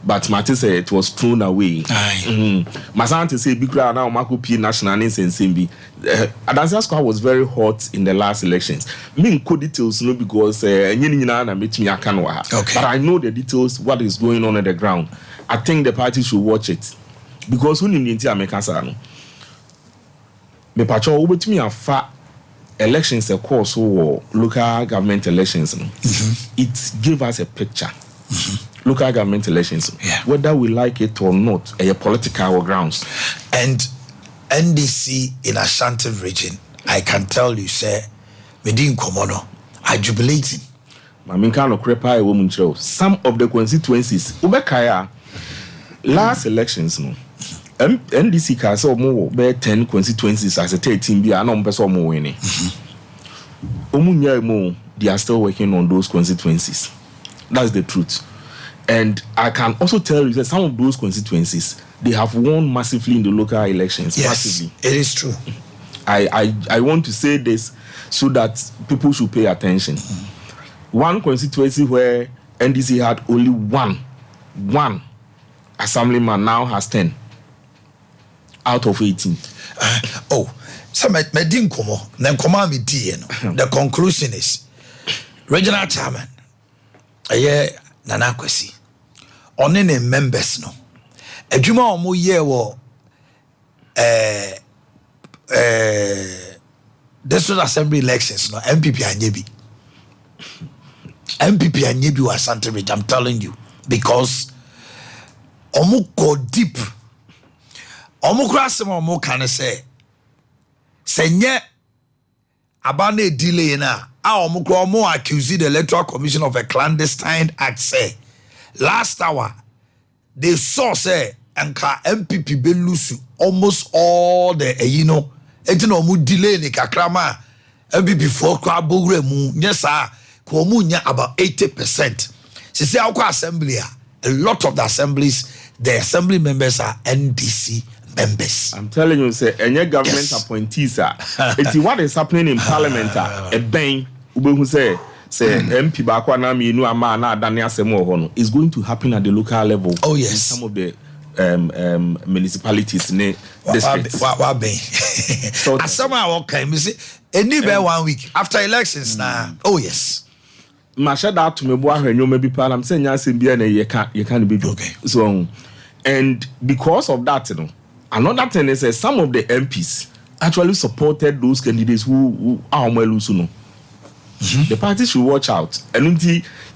but Martin said it was thrown away. Masante say Bikra now Marco P national and Simbi. Adansia Square was very hot in the last elections. Me could details no because but I know the details what is going on the ground. I think the party should watch it because who need to make answer. Me pacho over me afa elections of course or local government elections. It gave us a picture. Local government elections, whether we like it or not, a political grounds. And NDC in Ashanti region, I can tell you, sir, Medin Komono are jubilating. Some of the constituencies, Ubekaya, last elections, NDC can say more 10 constituencies as a 13 be a number so more winning. They are still working on those constituencies. That's the truth. And I can also tell you that some of those constituencies, they have won massively in the local elections. Yes, massively. It is true. I want to say this so that people should pay attention. One constituency where NDC had only one assemblyman now has 10 out of 18. So Medin Komo, then Koma me the conclusion is regional chairman. Nana Kwesi. Onene members no. Ejuma omo ye wo district assembly elections no MPP anyebi. MPP anyebi was Ashanti region, I'm telling you, because omo go deep. Omo krasem omo kan say senye abane delay na omo accuse the Electoral Commission of a clandestine act. Say last hour they saw say enka MPP be lose almost all the etino mu delay ni kakrama MPP for kwa bogre mu nyesa ko mu nya about 80%. She say our assembly a lot of the assemblies, the assembly members are NDC members. I'm telling you, say any government appointees are. It's what is happening in Parliament. A bang, who say MP Bakwana mi nu ama na adane asemo ho no is going to happen at the local level. Oh yes, in some of the municipalities ne districts. What be? As somehow okay, me say any be 1 week after elections na. Oh yes. Masha that to me bo ahwenyo maybe pa am say nya asem bia na ye can be okay. So and because of that another thing is some of the MPs actually supported those candidates who are Omelusuno. The party should watch out. And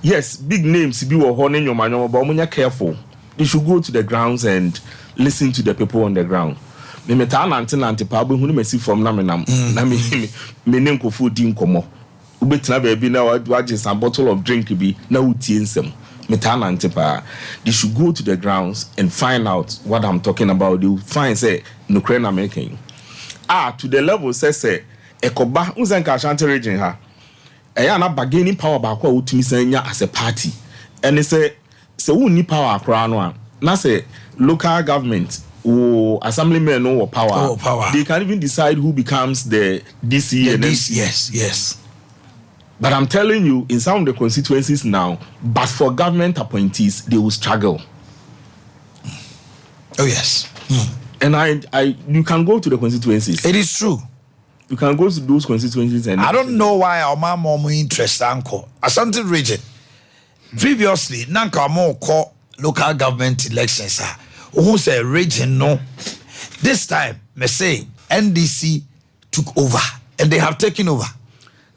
yes, big names be honing your man, but when you're careful, they should go to the grounds and listen to the people on the ground. Me meta nanti pabo hu me si from na me name ko food din komo ubetina baby na waje some bottle of drink bi na utie nsem meta nanti pa. They should go to the grounds and find out what I'm talking about. They will find say no kre na making to the level say ekoba unzenka Ashanti region ha eya na bargaining power ba kwa utumi sanya as a party and say wonni power akra no na say local government assemblymen no power. They can even decide who becomes the DC and DC. Yes. But I'm telling you, in some of the constituencies now, but for government appointees, they will struggle. Oh yes. And you can go to the constituencies. It is true. You can go to those constituencies and I don't know why our mom interest uncle Ashanti region. Previously, nanka more call local government elections who say region no. This time, me say NDC took over and they have taken over.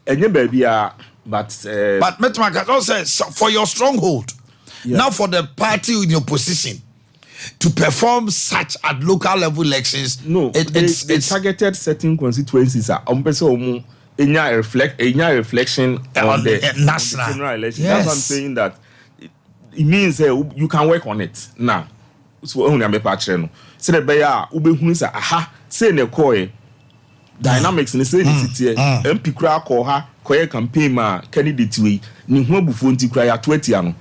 And you baby but Metmaka also says for your stronghold. Yeah. Now for the party in your position to perform such at local level elections. No, it's targeted certain constituencies a reflection on the national general election. Yes. That's what I'm saying, that it means you can work on it now. So only am a no. Say the bear ube say aha say ne koy dynamics in the city MP kra ko ha koy campaign ma candidate we ni hu abufu nti kra ya 20 ano.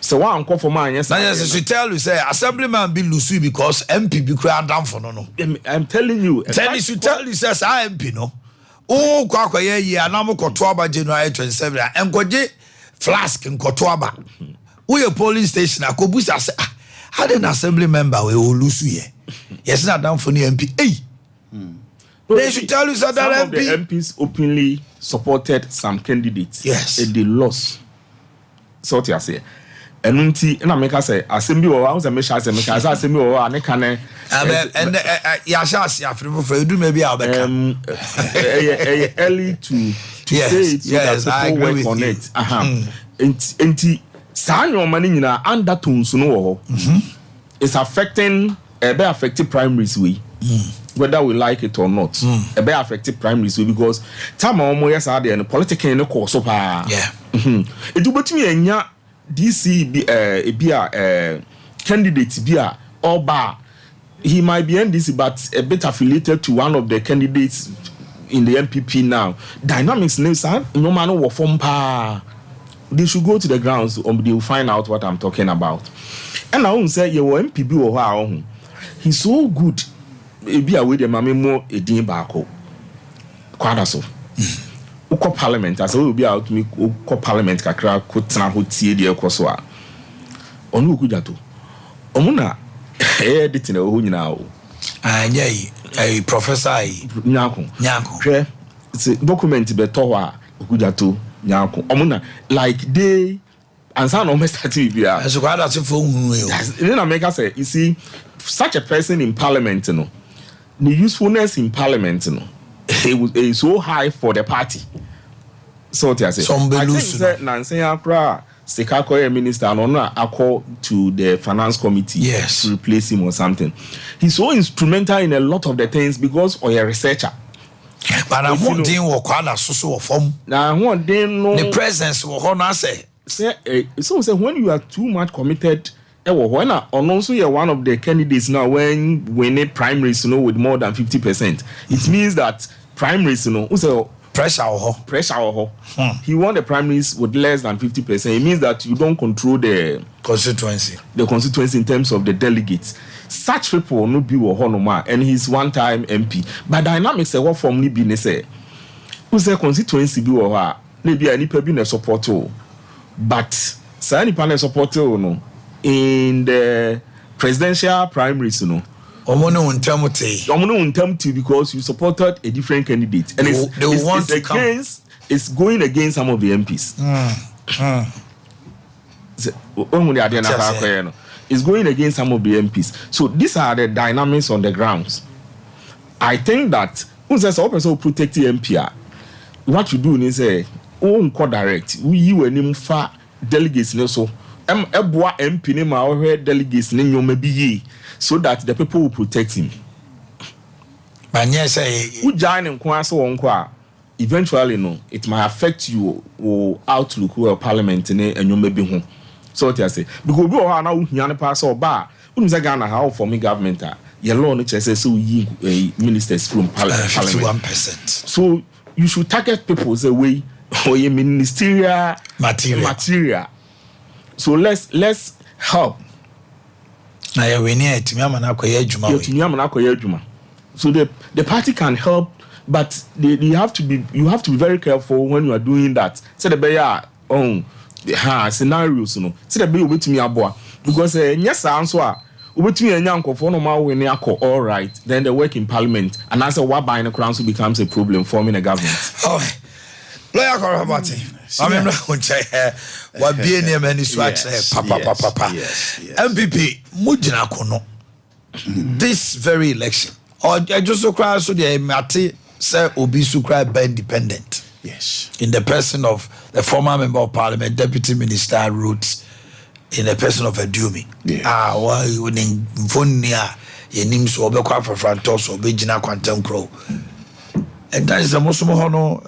So one call for man, yes. Yes, she tell you say assemblyman be lusu because MP be kra down for no. I'm telling you. Tell you says MP no. Oh, kwa ye anam koto aba January 27 enkoje flask nkoto aba. We a polling station akobusa say had an assembly member we will lose here. Yes, not down for the MP. Hey. They should tell you that some of the MPs openly supported some candidates. Yes. And they lost. So what you say. And I make us say assembly or I was a measure assembly or I can and Yashas for do maybe I'll early to yes, say it so yes, that I agree with on you. it. And your money in undertones no it's affecting affected primaries whether we like it or not. Affected primaries because time almost are there and political no course so yeah. It do but me and DC be candidate be or bar. He might be NDC but a bit affiliated to one of the candidates in the MPP now. Dynamics no man will form pa. They should go to the grounds they will find out what I'm talking about. And I won't say you MPP or how he's so good. Be away the mammy more a dean barco. Quite so. Uko parliament as will be out to me parliament kakra kutna hotie de ekoswa. Onu kujato. Omuna editing a who now. A professor Nyako. Hwe it's a document be towa kujato nyako. Omuna like they and some almost started be a so that's for then I make us say you see such a person in parliament the usefulness in parliament it is so high for the party. So what I say I think Nancy Akra Sekakoye minister and I call to the finance committee to replace him or something. He's so instrumental in a lot of the things because of a researcher. But I want to work on so form. Now I want the presence of honor say. So when you are too much committed, when also you're one of the candidates now when need primaries, with more than 50%, it means that primaries, so pressure. He won the primaries with less than 50%. It means that you don't control the constituency in terms of the delegates. Such people no be honoma, and he's one-time MP. But dynamics what from be say who's a constituency be or maybe any people be support. But any panel support no in the presidential primaries because you supported a different candidate and it's going against some of the MPs. is going against some of the MPs. So these are the dynamics on the grounds. I think that when there's a person who protect the MP, what you do is say, direct. You and him far delegates so Eboa MP name our delegates name you maybe ye, so that the people will protect him. But yes, who join him eventually no, it might affect you or outlook or parliament and you may be home. So what I say, because we are now here pass or bar. When we Ghana how for me government your law no says so ye ministers from parliament 51%. So you should target people the way or your ministerial material. So let's help. Now we need to so the party can help, but you have to be very careful when you are doing that. Say the bear scenarios no. Say the bear wait me aboa because yes answer wait me nyanko for no ma we all right. Then they work in parliament and answer what buying the crown becomes a problem forming a government. Oh, lawyer Korobati. I mean, what being a many swatch papa. MPP Mujina Kono. This very election. Or I just so cry so the Mati say Obi Sukra by independent. Yes. In the person of the former member of parliament, deputy minister Roots, in the person of Adumi. Yeah. Why you in Fonia, your name so be kwa for Frantos or Bejina Quantum Crow. And that is the most hono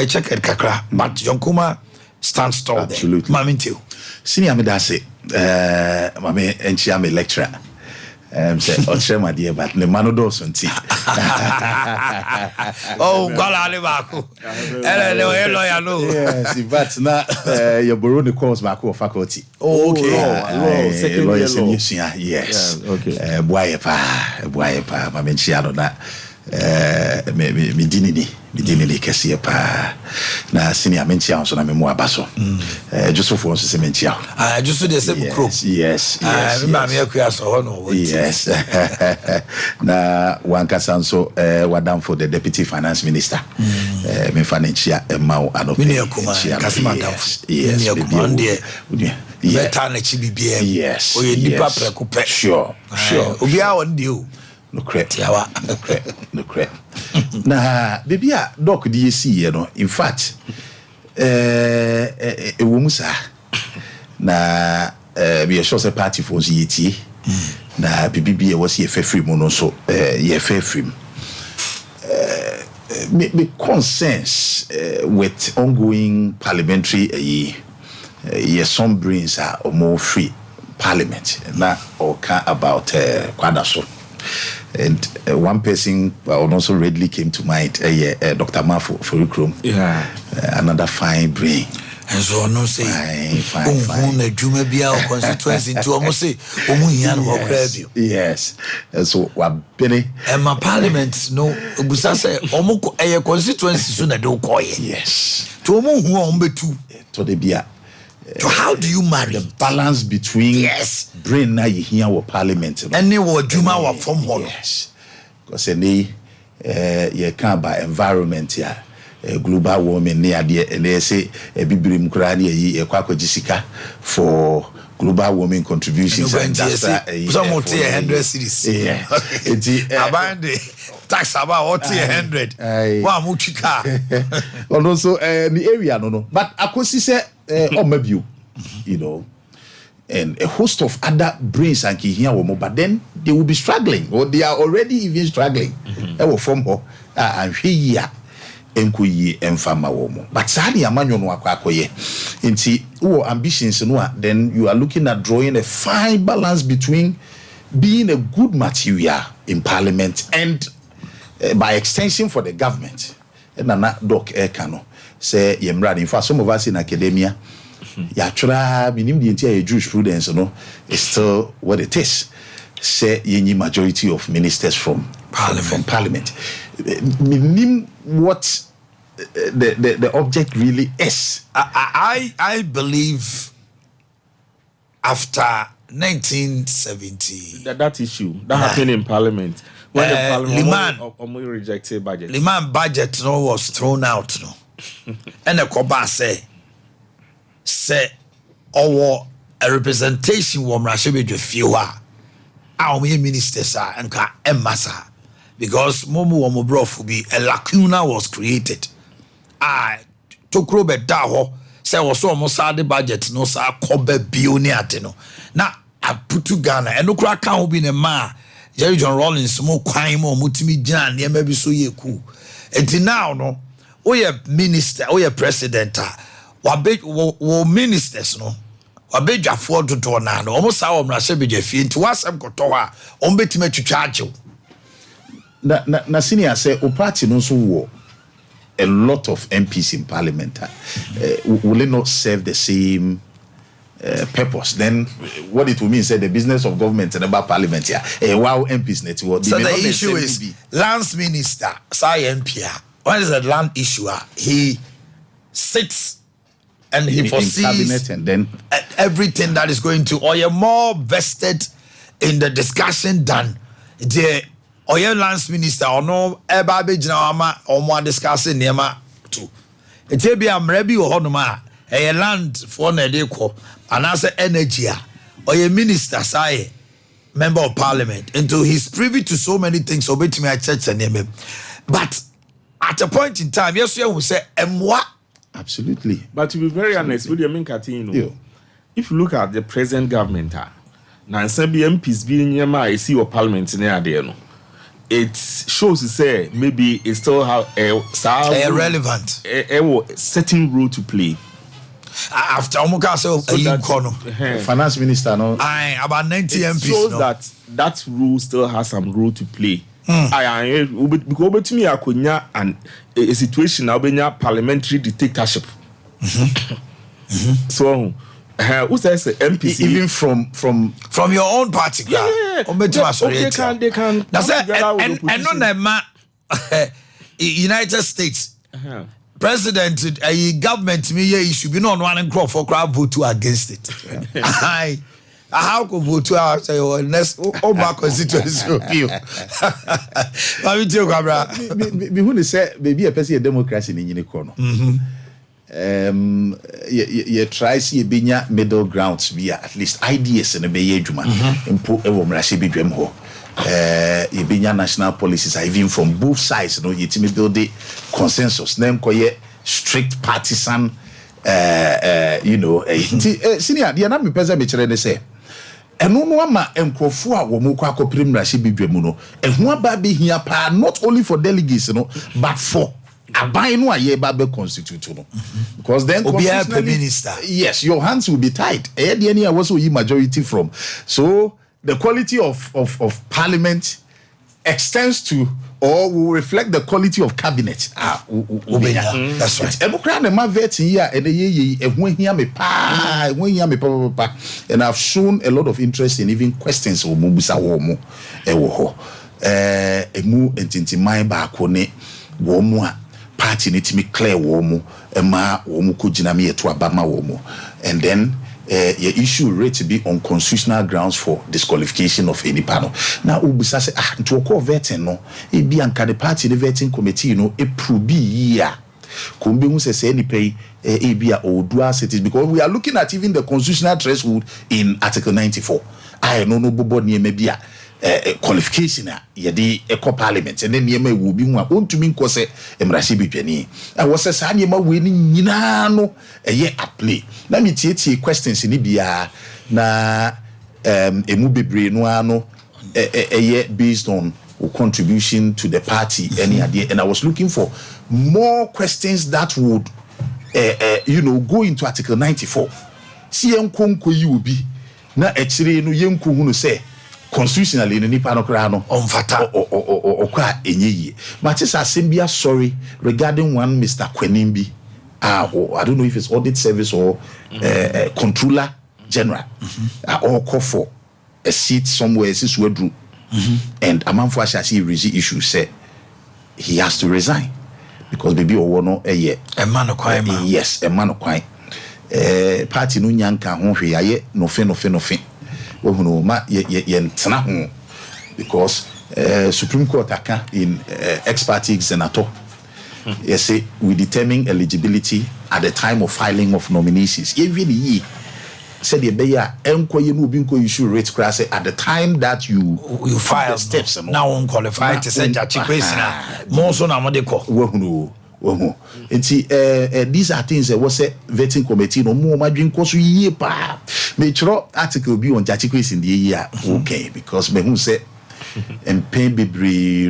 check it kakra. But Yonkuma stands tall. Absolutely. Mami too. Senior Medase, Mame and she am a lecturer. Say, my dear, but the Manodos and tea. Oh, Gualalibaco. Yes, but now your Burundi course back of faculty. Oh, okay. Second year. Yes. Okay. Boyepa, Mame Chiano that. Me dinini kesi pa na senior mentia so na me mo abaso just for so mentia just the same crow yes me ma me akua so ho no yes na wankasa so wadam for the deputy finance minister me financial emma ano me ne akuma kasima dam yes me akuma ndie beta na chi bibia yes o ye nipa prekupe sure obi a won die o no crap. Na baby doc di see you know in fact e wo musa na be sure say party for yeti na bibi e was ye free mo no so ye free me concerns with ongoing parliamentary some brains are more free parliament na oka about kwadaso. And one person also readily came to mind, Dr. Mafo Forikrom. Yeah. Another fine brain. And so no say fine. Constituency to almost say yes. And so what Benny and my parliament no Busa say a constituency soon do call yes. To who to the beer. So how do you marry the balance between brain na you hear what parliament any word Juma wa from hall yes because any you can by environment here global warming near there and they say a biblim krani e kwako jisika for global warming contributions and that's some 100 cities tax about 100 wa mu chika and also the area no but akosi say you know, and a host of other brains and here but then they will be struggling or they are already even struggling. From and here enkuyi emfama womo but sadi amanyo no akwakoye nti wo ambitions no then you are looking at drawing a fine balance between being a good material in parliament and by extension for the government and na doc ekano say yemra in fact some of us in academia yatra minim the entire Jewish prudence no is still what it is say yenyi majority of ministers from parliament minim what the object really is. I believe after 1970 that issue that happened in parliament when the parliament rejected budget. Liman budget no was thrown out no. And the Koba say our a representation wo mrashebedwe fie a omo ministers nka emasa because momu wo mo brofo bi a lacuna was created tokro be da ho say wo so omo sade budget no sa koba bio ni ade no na aputu Ghana enokura kan ho bi ne ma Jerry John Rawlings mo kwan mo mutimi gina ne ma bi so ye ku enti now no oye minister oye president wo ministers no wabedwafo dodo na no omo sa wo mrahye bedwafie nti wasem koto a ombetime twitwa agyew na senior say o party no so wo a lot of MPs in parliament will it not serve the same purpose? Then what it will mean say the business of government and about parliament wow MPs network. So the issue is lands minister say MP what is the land issue he sits and he foresees and then everything that is going to or you're more vested in the discussion than the oil lands minister or no eba be jina or more discussing nema too. It be am rebi or honoma a land for na dey ko and as energy or a minister say member of parliament into he's privy to so many things so betimi a church and name but at a point in time yes you will say emwa. Absolutely. But to be very honest, with your if you look at the present government, now some MPs being near my see your parliament in there, it shows to say maybe it still have a relevant a certain role to play. After Omuka finance minister, no, about 90 MPs. Shows that rule still has some role to play. Because to me, I could and a situation now be parliamentary dictatorship. So, who says MPC even from your own party? Yeah. They can. That's it. And no, nema United States president, a government me you should be not one and crop for crowd vote against it. How could vote to our say next my constituency of you? Let me tell you, Cabra. We want to say maybe a person democracy in the corner. You try see a middle grounds via at least ideas and a bay juma. Impo ewo mrashe bi dwem ho. You national policies are even from both sides. No, you build the consensus. Them koye strict partisan. Senior, the anami pesa me chere ne say. Eno no ama enkofo a wo mo kwa akoprim mrahye bidwam no ehua ba be hia pa not only for delegates no but for aban no aye ba be constitute no because then minister yes your hands will be tied e de any was you majority from so the quality of parliament extends to or will reflect the quality of cabinet. That's right. Democrat and my vet here and when hear me pa and I've shown a lot of interest in even questions or mubusa womo emu entinti mind back on it womo party need to me clear womo ema womo kujina me to abama womo and then your issue rate to be on constitutional grounds for disqualification of any panel. Now, Ubisa say, to a core vetting, no, it be anka the party, the vetting committee, you know, it probe year. Kumbi who say any pay ABA or dual cities because we are looking at even the constitutional threshold in Article 94. I know no bobo near maybe qualification yedi eco parliament and then yema will be one on to mean cause emrasi bidwani I was a san yema we ni nyina no eye at play let me tie questions ni bia na emu bebre no ano based on contribution to the party any idea and I was looking for more questions that would go into Article 94 si enkonko yi obi na echire no yenko hu no say constitutionally in nipa no kra no omfata okwa enyeyi but it's assembly sorry regarding one Mr. Kwenimbi I don't know if it's audit service or controller general or call for a seat somewhere since we drew and amanfo ashasi raise issue say he has to resign because baby owono a man of crime yes a man of crime party no nyanka ho hwe aye no fe because Supreme Court in ex parte senator we determine eligibility at the time of filing of nominations. Even said the beya enkoye no bi nko issue rate class at the time that you file steps now on qualify to send a chikwesi na mo so na mo de ko wo these are things that was a vetting committee no more madwin ko so yie pa me chro article bi on chikwesi in the year okay because me hu say pen bebre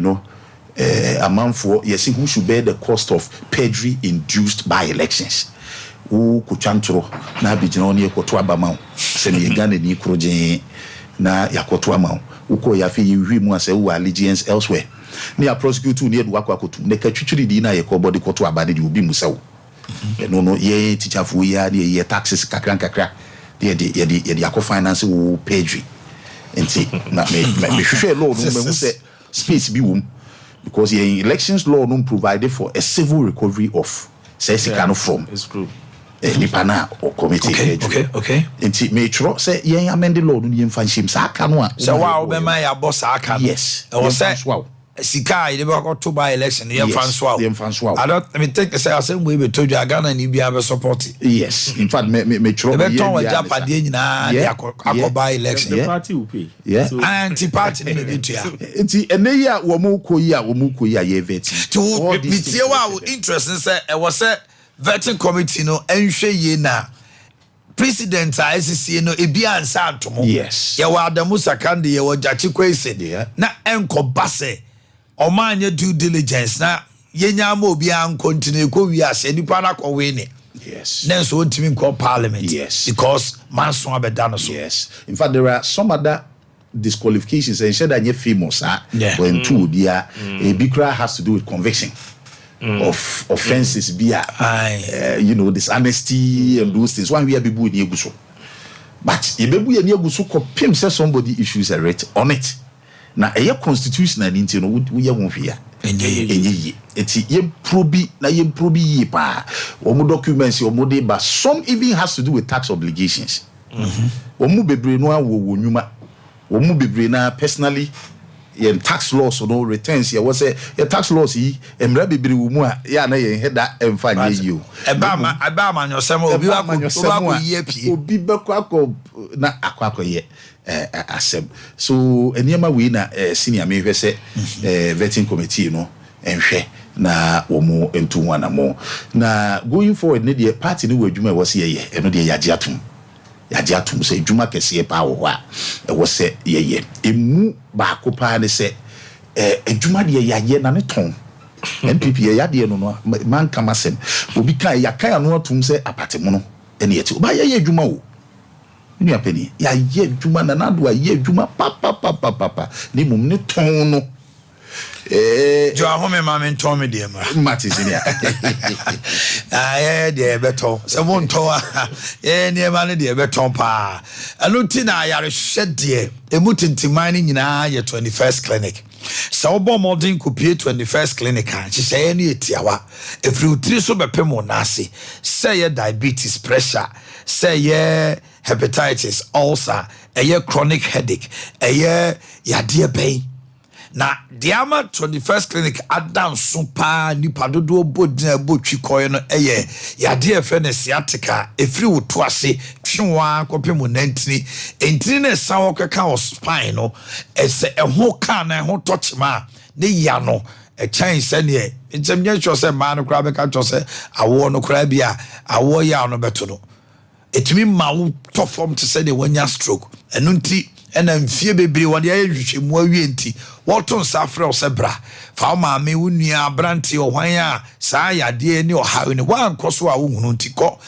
a man for yes who should bear the cost of perjury induced by elections who kuchantro na bijina ne ekoto abama se ne Ghana ni kroje na yakoto ama uko ya fi yiwi mu ase wo allegiance elsewhere ne ya prosecute ne edu akwakotu ne katwitwiri di na yeko body koto abade di obi musawo no ye teacher fu ya ne ye taxes kakra ye akọ finance wo perjury enti na me hwehwe law no me hu se space bi wom because the elections law no provided for a civil recovery of says kind of from it's true nipana or committee okay enti me tro say yen amend law no yen fan shim sa aka no a so wa obema ya boss aka yes e was say sika ide be to by election yen fan so I don't me take say asem we be told you Ghana ni bia be support yes in fact me tro be ton wa japade nyina ya akoba election the party will pay so anti party ni be to ya enti ene ya wo mu koyi a ye veti to me tie wa interest say e was say vetting committee no enhwe ye na president ICC no ebi ansa atomo yes ye wa Adamu Sakande ye wa Jachikwese na enko base omanye due diligence na yenya ma obi an continue ko wi ase nipa na ko we ne yes nenso ontimi nko parliament yes because manso abeda no so yes in fact there are some other disqualifications and said that you famous when two dia a bikra has to do with conviction of offenses be dishonesty and those things one we are people in Eguso but yebebu ye Eguso ko pim say somebody issues a writ on it na a constitutional inti no we ye won hwea enye eti ye probi ye pa omo documents omo de ba some even has to do with tax obligations omo bebre no awo nyuma omo bebre na personally yen tax laws no returns ya was a tax laws yi emra bebre wo mu a ya na yen heda emfa nye yi o eba ma nyosem obi wa ye pie obi bekwa na akwa ye asem so eniema we na senior me hwe se vetting committee no enhwe na wo mu entu wana mo na going forward ne de party ne wadwuma wo se ye eno de yaje atum se dwuma kese pa wo a wo se ye emu ba ko pa ne se adwuma de yaje na ne ton NPP ya de no man kamasem obi kan ya kan no atum se apatemu no ene yeti oba ye adwuma wo ni apeni ya ye adwuma na nado ye adwuma pa ni mum ne ton no jo ahome ma men ton me de ma matizini de beton se won ton ne ma ne de beton pa aluti na yare hwe de emutintiman ni nyina ye 21st clinic so obo modern kopie 21st clinic a chise ne etiawa efri utiri so bepemo na ase say ye diabetes pressure say ye hepatitis ulcer chronic headache yade pain na diama 21st clinic adam Sompa nipa dodo bodina botwi koye no yade fe ne sciatica efri woto ase twenwa kopemu nantini entini ne sawo keka o spine no ese eho ka na eho touch ma ne ya no chance ne ntemye cho se ma no kra be ka cho se awo no kra bia awo ya no beto no etimi ma wo to form to say the wanya stroke enu nti ena mfie bebre wode ayehwehwemu awie nti woton safre o sebra fa ma me wunua branti ohwan a saa yade ni ohawe ni wan koso a wohunu nti ko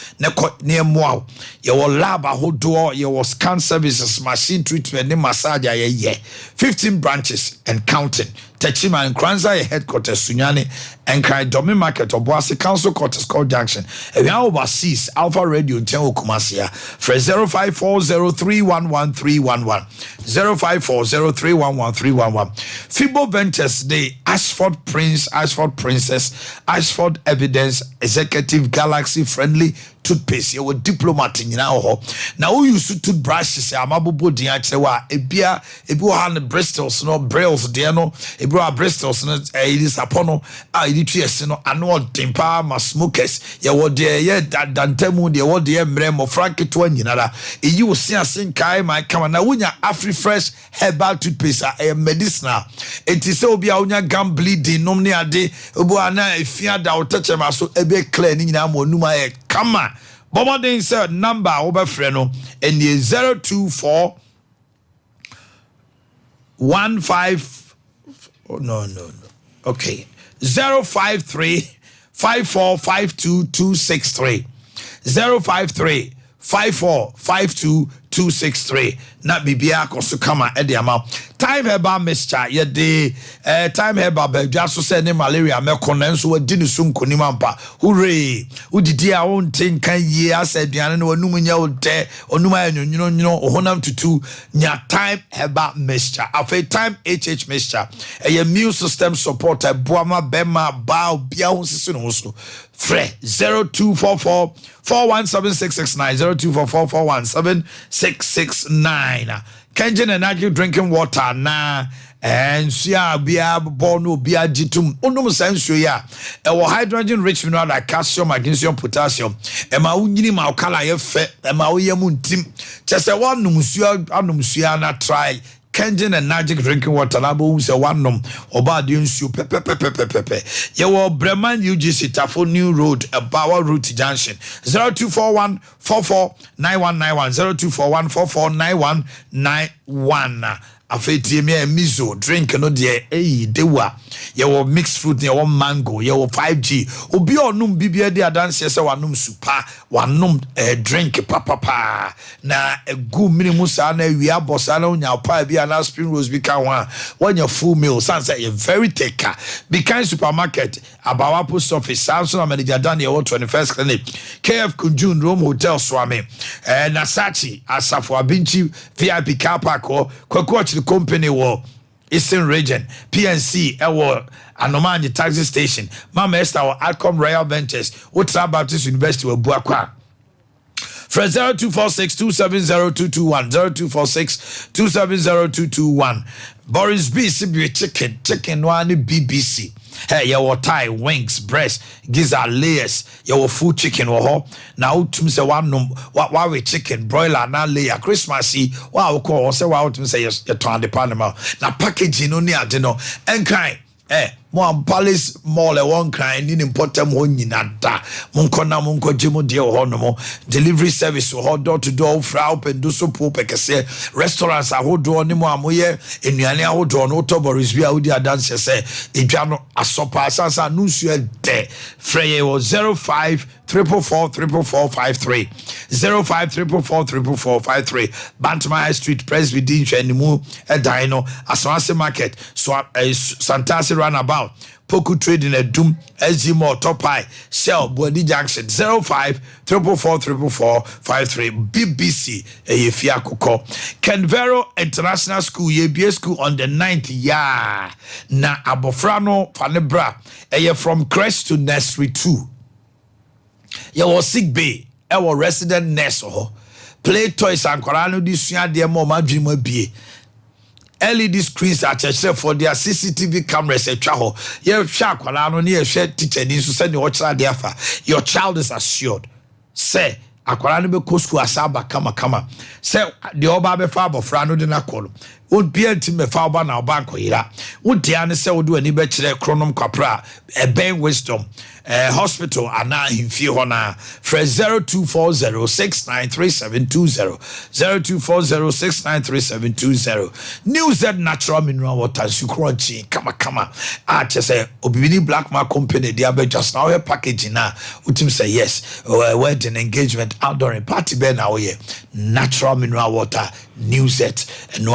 ne moa ye wo lab ahodo ye wo scan services machine treatment ni massage ye 15 branches and counting Techima and Kranza headquarters Sunyani and Kai Domi Market Obuasi Council Quarters Call Junction. And we are overseas Alpha Radio in Tenwo Kumasia for 0540311311 0540311311. Fibo Ventures the Ashford Prince, Ashford Princess, Ashford Evidence Executive Galaxy Friendly toothpaste yɛwɔ diplomat nyina ho na wo use toothbrushes amabobo din akyerɛ wa ebia ebi wɔ ha no bristles no brills deɛ no ebi wɔ bristles no is upon no yɛde twi ese no ano ɔden paa ma smokers yɛwɔ deɛ yɛ dantamu deɛ wɔ deɛ mmerɛ mmɔfra nketewa nyina da eyi wo se ase nkae ma kama na wonya afri fresh herbal toothpaste a medicinal enti sɛ obi a wonya gum bleeding nom ne ade obi ana efia da wotɛkyɛma so ebe clear ni nyina mo numa e kama bomodin say number obefre no enie 024 15 oh, no okay 053 5452263 053 5452263 na bibia koso kama e de ama time herbal mixture ye de time herbal ba dwa so se ne malaria meko na nso wadi ne so nkoni mampa hooray udidi a won tin kan ye asaduane na wanum nya ode onum ayonyonyo ohonam tutu nya time herbal mixture afa time HH mixture e immune system support boama bema ba bia ho sisi no so fre 0244 417669 0244 417669 Kenjin and Agri drinking water na and sia bia bono bia jitum onum senso ya e wo hydrogen rich mineral like calcium magnesium potassium e ma unyini ma okala ye fe e ma oyem ntim chese wanum sua na try Kenjin and Magic drinking water labo se wanom oba de nsuo pepepepepepe ye wo Breman UGC Tafo New Road Abawa Route Junction 0241 449191 0241 449191 afetie me miso drink no de dewa ye wo mixed fruit ye wo mango ye wo 5G obi onum bibia de adanse se wanum super wanum drink papa na egu minimu sa na wi abosa na onya pa bia na spring rose bi ka wa wanya full meal sanse ye very taker be kind supermarket Abawa post office Samson manager Daniel 21st clinic KF Kunjun Rome Hotel Swami Nasachi Asafo Abinchi VIP car park or Kwakwach the company war Eastern region PNC Anomani taxi station Mama Esther or Outcome Royal Ventures Ultra Baptist University of Boakye for 0246 270221 0246 270221 Boris B Sibu chicken one BBC hey your thigh wings breast gizzard layers your full chicken wo now tum say one why we chicken broiler na layer Christmassy wow call say wow tum say you turn the panama na packaging no ni ade no enkan mo palace mall one kind in important ho nyina da monko na monko gemo de ho no mo delivery service ho door to door fra open do so po pekese restaurants ahodo ni mo amoye enuane ahodo no toboris bia odi adanse se edwa no asopa sansa no nsu de freye wo 05 344 05 344 Bantama Street Presbyterian Chenimu Dino Aswase Market so Santasi Runabout Poku Trading a Doom Ezimo Topai Shell Body Junction 05 344 BBC Fiakoko Kenvero International School YBA School on the 9th ya na Abofrano Panebra from Crest to Nursery 2 you was sick bay, our resident nurse play toys and Korano this year, dear mama dream be LED screens at church for their CCTV cameras at Chaho. You shark Korano near shed teacher needs to send your child there. Your child is assured. Say, Akorano be Kosku Asaba kama. Say, the Obabe Fabo Frano de Nakolo. Would be a team of Faba now banco ira. Would Diana say would do any better chronom capra, a bang wisdom. Hospital ana himfie hona fresh 0240693720 0240693720 New Z natural mineral water sukronchi kama chese obibini black mark company they are just now packaging na utim say yes wedding engagement outdoor party be na we natural mineral water New Z no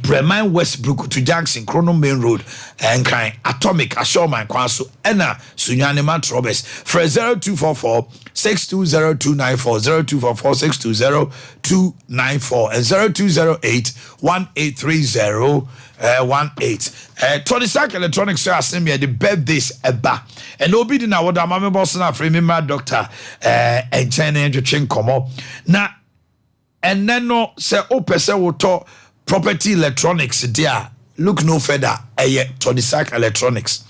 Breman Westbrook to Jackson Chrono Main Road and kind atomic assurement kwaso ena Sunyane Mat Roberts for 0244 620294 0244 620294 and 0208 1830 18. Tony Sack Electronics so asem me the birthdays eba. And obi di na woda mama boss na frame me my doctor enchene entwetwe nkomo. Na enno se opese woto property electronics dia. Look no further. Tony Sack Electronics.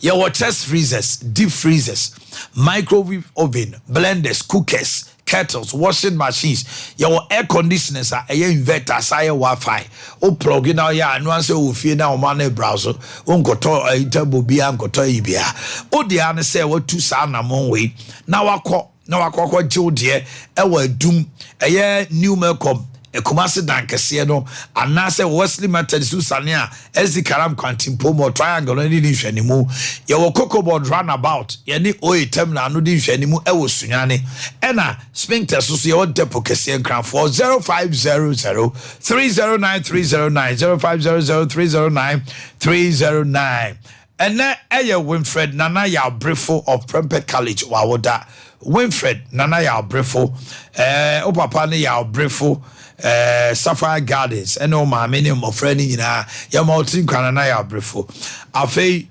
Your chest freezers, deep freezers, microwave oven, blenders, cookers, kettles, washing machines, your air conditioners are inverters, Wi-Fi. O plug in our ya and once you feel now money browser, won't go to a turbo beer and go to Ibia. O the answer say what two sound among way. Now I call Joe dear, doom a year new Melcom. Kumasi dankese no anase Wesley Methodist Susania ezi karam kwantimpo mo triangle ni di hwanimu ye wo cocoa runabout ye ni oyi terminal no di hwanimu e wo sunyane ena sphincter so ye wo depo kese nkran for 0500 309 309 0500 309 309 ene eye Winfred Nana Yaw Brefo of Prempeh College wawoda Winfred Nana Yaw Brefo o papa ne Yaw Brefo Sapphire Gardens and no my minimum of friend in your mountain Nana Yaw Brefo. Afei,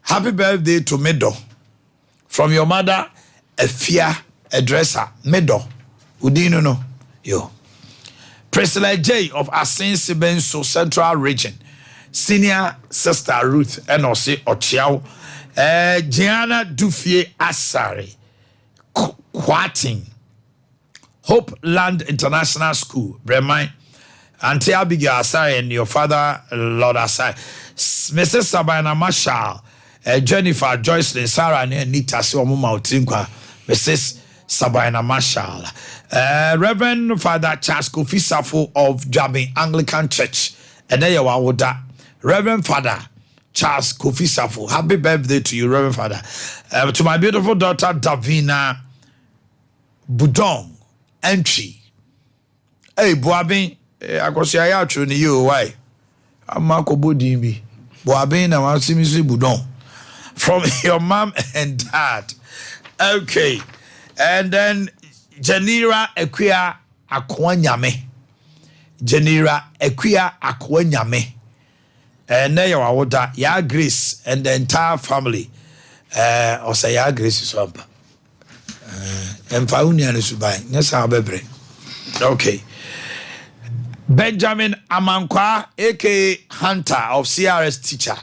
happy birthday to Medo from your mother, Efia, a dresser, Medo. Udino no yo. Priscilla J of Asin Sibenso Central Region, senior sister Ruth Enosi Ochiao, Gianna Dufie Asari, Quating. Hope Land International School, Bremen, Auntie Abigail Asari and your father, Lord Asari, Mrs. Sabina Marshall, Jennifer Joycelyn, Sarah and Nita Siwamuma Utinkwa, Mrs. Sabina Marshall, Reverend Father Charles Kofi Safo of Jabi Anglican Church, and there you are, Reverend Father Charles Kofi Safo. Happy birthday to you, Reverend Father. To my beautiful daughter, Davina Budong. Entry. Hey, Boabin, I go say I out you why? I'm Marco Bodimbi. Boabin, I'm asking Budon. From your mom and dad. Okay. And then Janira Equia Akwanyame. Janira Equia Akwanyame. And there you are, that Ya Grace and the entire family. Or say Ya Grace is Sompa. And Faunian is by yes, our baby. Okay. Benjamin Amankwa, aka Hunter of CRS teacher,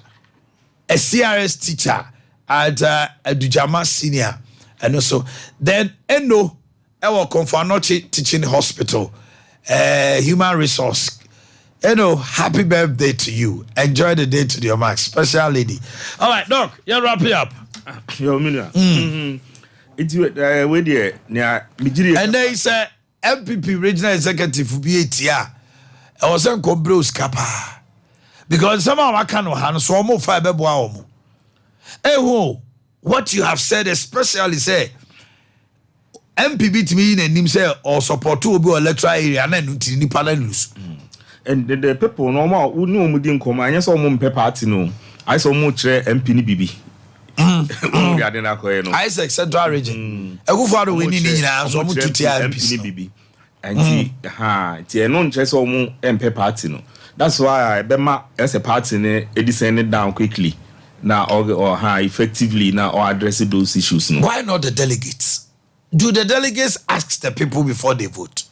a CRS teacher at Dujama Senior, and also then Eno Ewa Konfanochi Teaching Hospital, human resource. Eno, happy birthday to you. Enjoy the day to your max, special lady. All right, Doc, you wrap it up. Yo, Milia. It's where there near Mijiri. And they say MPP regional executive will be ATR. I was saying Cobros Kappa. Because somehow I can't handle so more fiber boom. Hey, what you have said, especially say MPP to me and him say or support to be electoral area and then to panelus. And the people normal who know me didn't come. I saw mum party no. I saw much MP BB. Isaac Central Region. I go for the winning in so much to TMP. And see, no just so much MP party no. That's why I Bema as a party descended down quickly now or effectively now or address those issues. No. Why not the delegates? Do the delegates ask the people before they vote?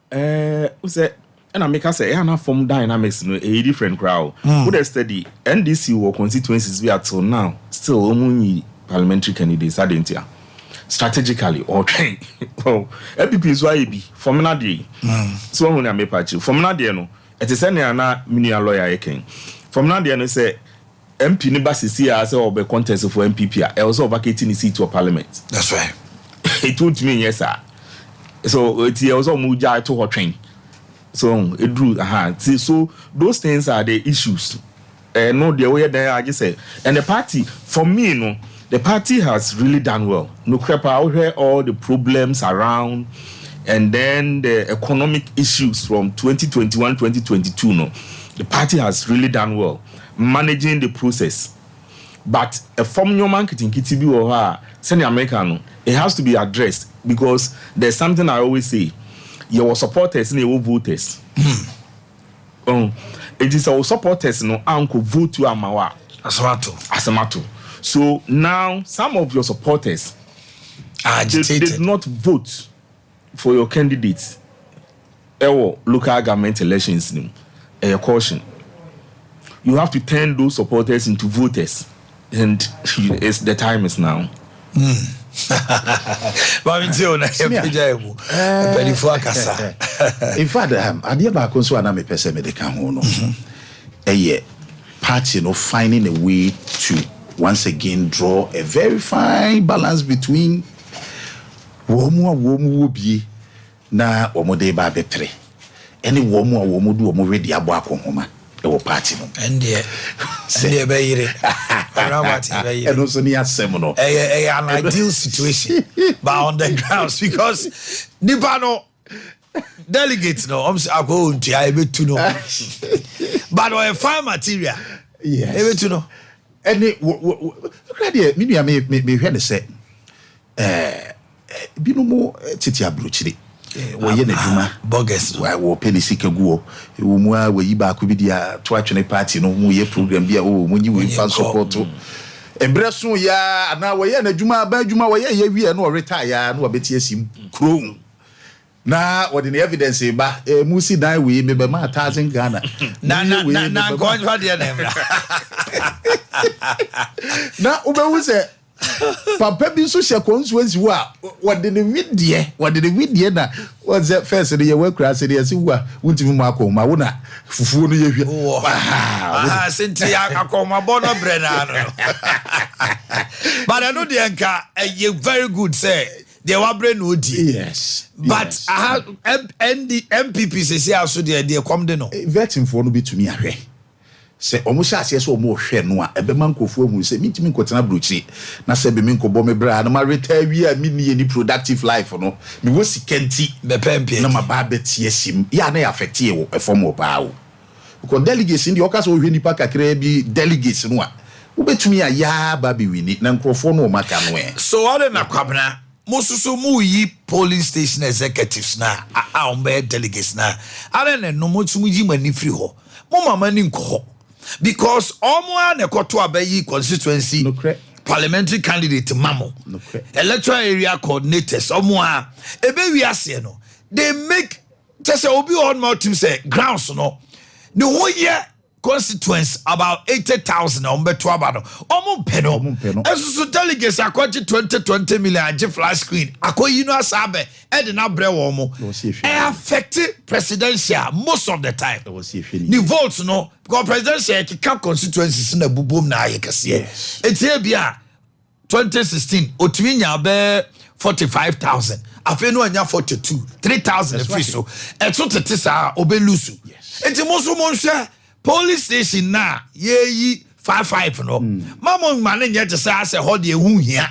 Who said? And I make us say, "I form dynamics in a different crowd." Would I study NDC or constituencies we are till now still only parliamentary candidates? I didn't hear strategically or train. Oh, MPP is why be from Nadia. So when I make party from Nadia, no, it is any other minion lawyer. I can from Nadia, no say MP Nibasi see as a contest for MPP. I also vacating the seat to a parliament. That's right. He told me yes, sir. So it also moved to her train. So it drew so those things are the issues. No, the way there I just said. And the party, for me, no, the party has really done well. No crap out here, all the problems around, and then the economic issues from 2021, 2022, no. The party has really done well managing the process. But a form your marketing KTB or her, senior American, it has to be addressed because there's something I always say. Your supporters and your voters. It is our supporters no uncle vote to Amawa. Asamato. So now some of your supporters they did not vote for your candidates. Local government elections, a caution. You have to turn those supporters into voters, and the time is now. In fact, Ade baako nso ana me pese me de ka ho no. Party finding a way to once again draw a very fine balance between womu bi na omode ba betre. Any womu do omo ready abo akohoma e wo party no. Ende be yire. And also near Semono. An ideal situation, but on the grounds because Nipano delegates no, I'm going to able to know, but a fine material, yes, able to know. And maybe I may hear the say, Binomo Titia Bruchiri. Bogus, why war penny sick a go, where you back with the twatching party, no more program, when you will find support to. And Bresson, ya, and now we're in a Juma, Bajuma, where we are no retire, no BTS croon. Now, what in the evidence, but Musi die, we may be my thousand Ghana. Now, going for the name. Now, who say? Papa bi so hye consuency wo a what did the widie na was that first the year work class the say wo a wontimi mu akoma wo na fufuo no ye hwe senti akoma bono brena no but I know the anka a very good say they were brain odi yes but I have the MPP say aso they come de no vetting for no be to me ahwe se omusha ase so omo hwe no a ebema nkofo ahu se mitimi nkotena brochi na se be me nkobo me bra na ma retire wi a mini any productive life no me wo sikanti be pempe na ma ba betie sim ya na affect e wo perform oba wo because delegates ndi okaso hwe nipa kakra bi delegates no a wo betumi ya ba bi wini na nkofo no maka no so all na kwabna mususu mu yi polling station executives na a ombe delegates na are na no mutumu yi mani free ho mo mama ni nko because omo na ekoto abayi constituency parliamentary candidate mamo electoral area coordinators omo a ebe wi ase no they make just obi on more team say grounds no the whole year constituents about 80,000 on beto abado omo peno esusu delegates akwachi 20 million aje flash screen akoyi no asabe e de na bre wo mo affect presidential most of the time the votes no because presidential kika constituencies na bubom na ayekase etie bia 2016 otumi nya be 45,000 afi no anya 42 3,000 free so eto tete sa obelusu enti moso mo hwe police station na yeyi 55 no mama mane nye te say ho de ehu hia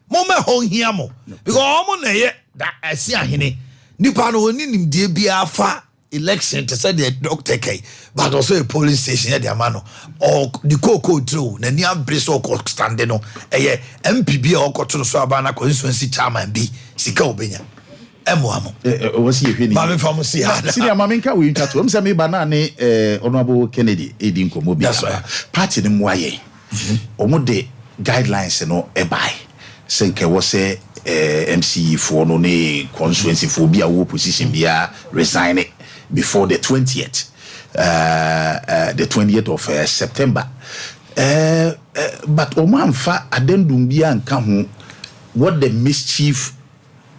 mo me ho hia mo because omo na ye da asi ahene nipa no oni nim de bia fa election to say the doctor kai but also a police station ya de amano or the koko true na ni abrese o stand no eye MPB o koto so aba na constituency chairman bi sika obenya Emuamo. Was he a Mammy from Senior Maminka, we interrupt him. Some banana, Honorable Kennedy, Edin Komobi. That's why. Party them waye. Omode guidelines, a buy. Senke was a MC for no constituency for be a position be resign it before the 20th. The 20th of September. But Oman fa addendum be and come what the mischief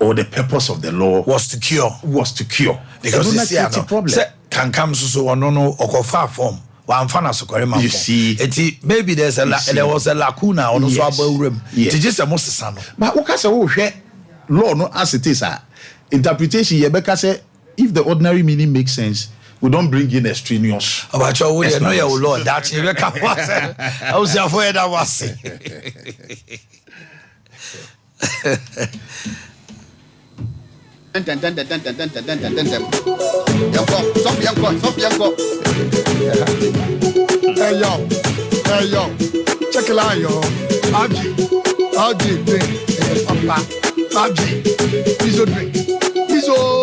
or the purpose of the law was to cure because it's a problem can come so no or far form one fan as you see it maybe there was a lacuna or so about it just a most son but what can say law no as it is interpretation Rebecca say if the ordinary meaning makes sense we don't bring in extraneous about your way no your lord that Rebecca was I was afraid that was Hey yo, check it out, yo. Abji, drink. Sompa, Abji, Mizo drink. Mizo.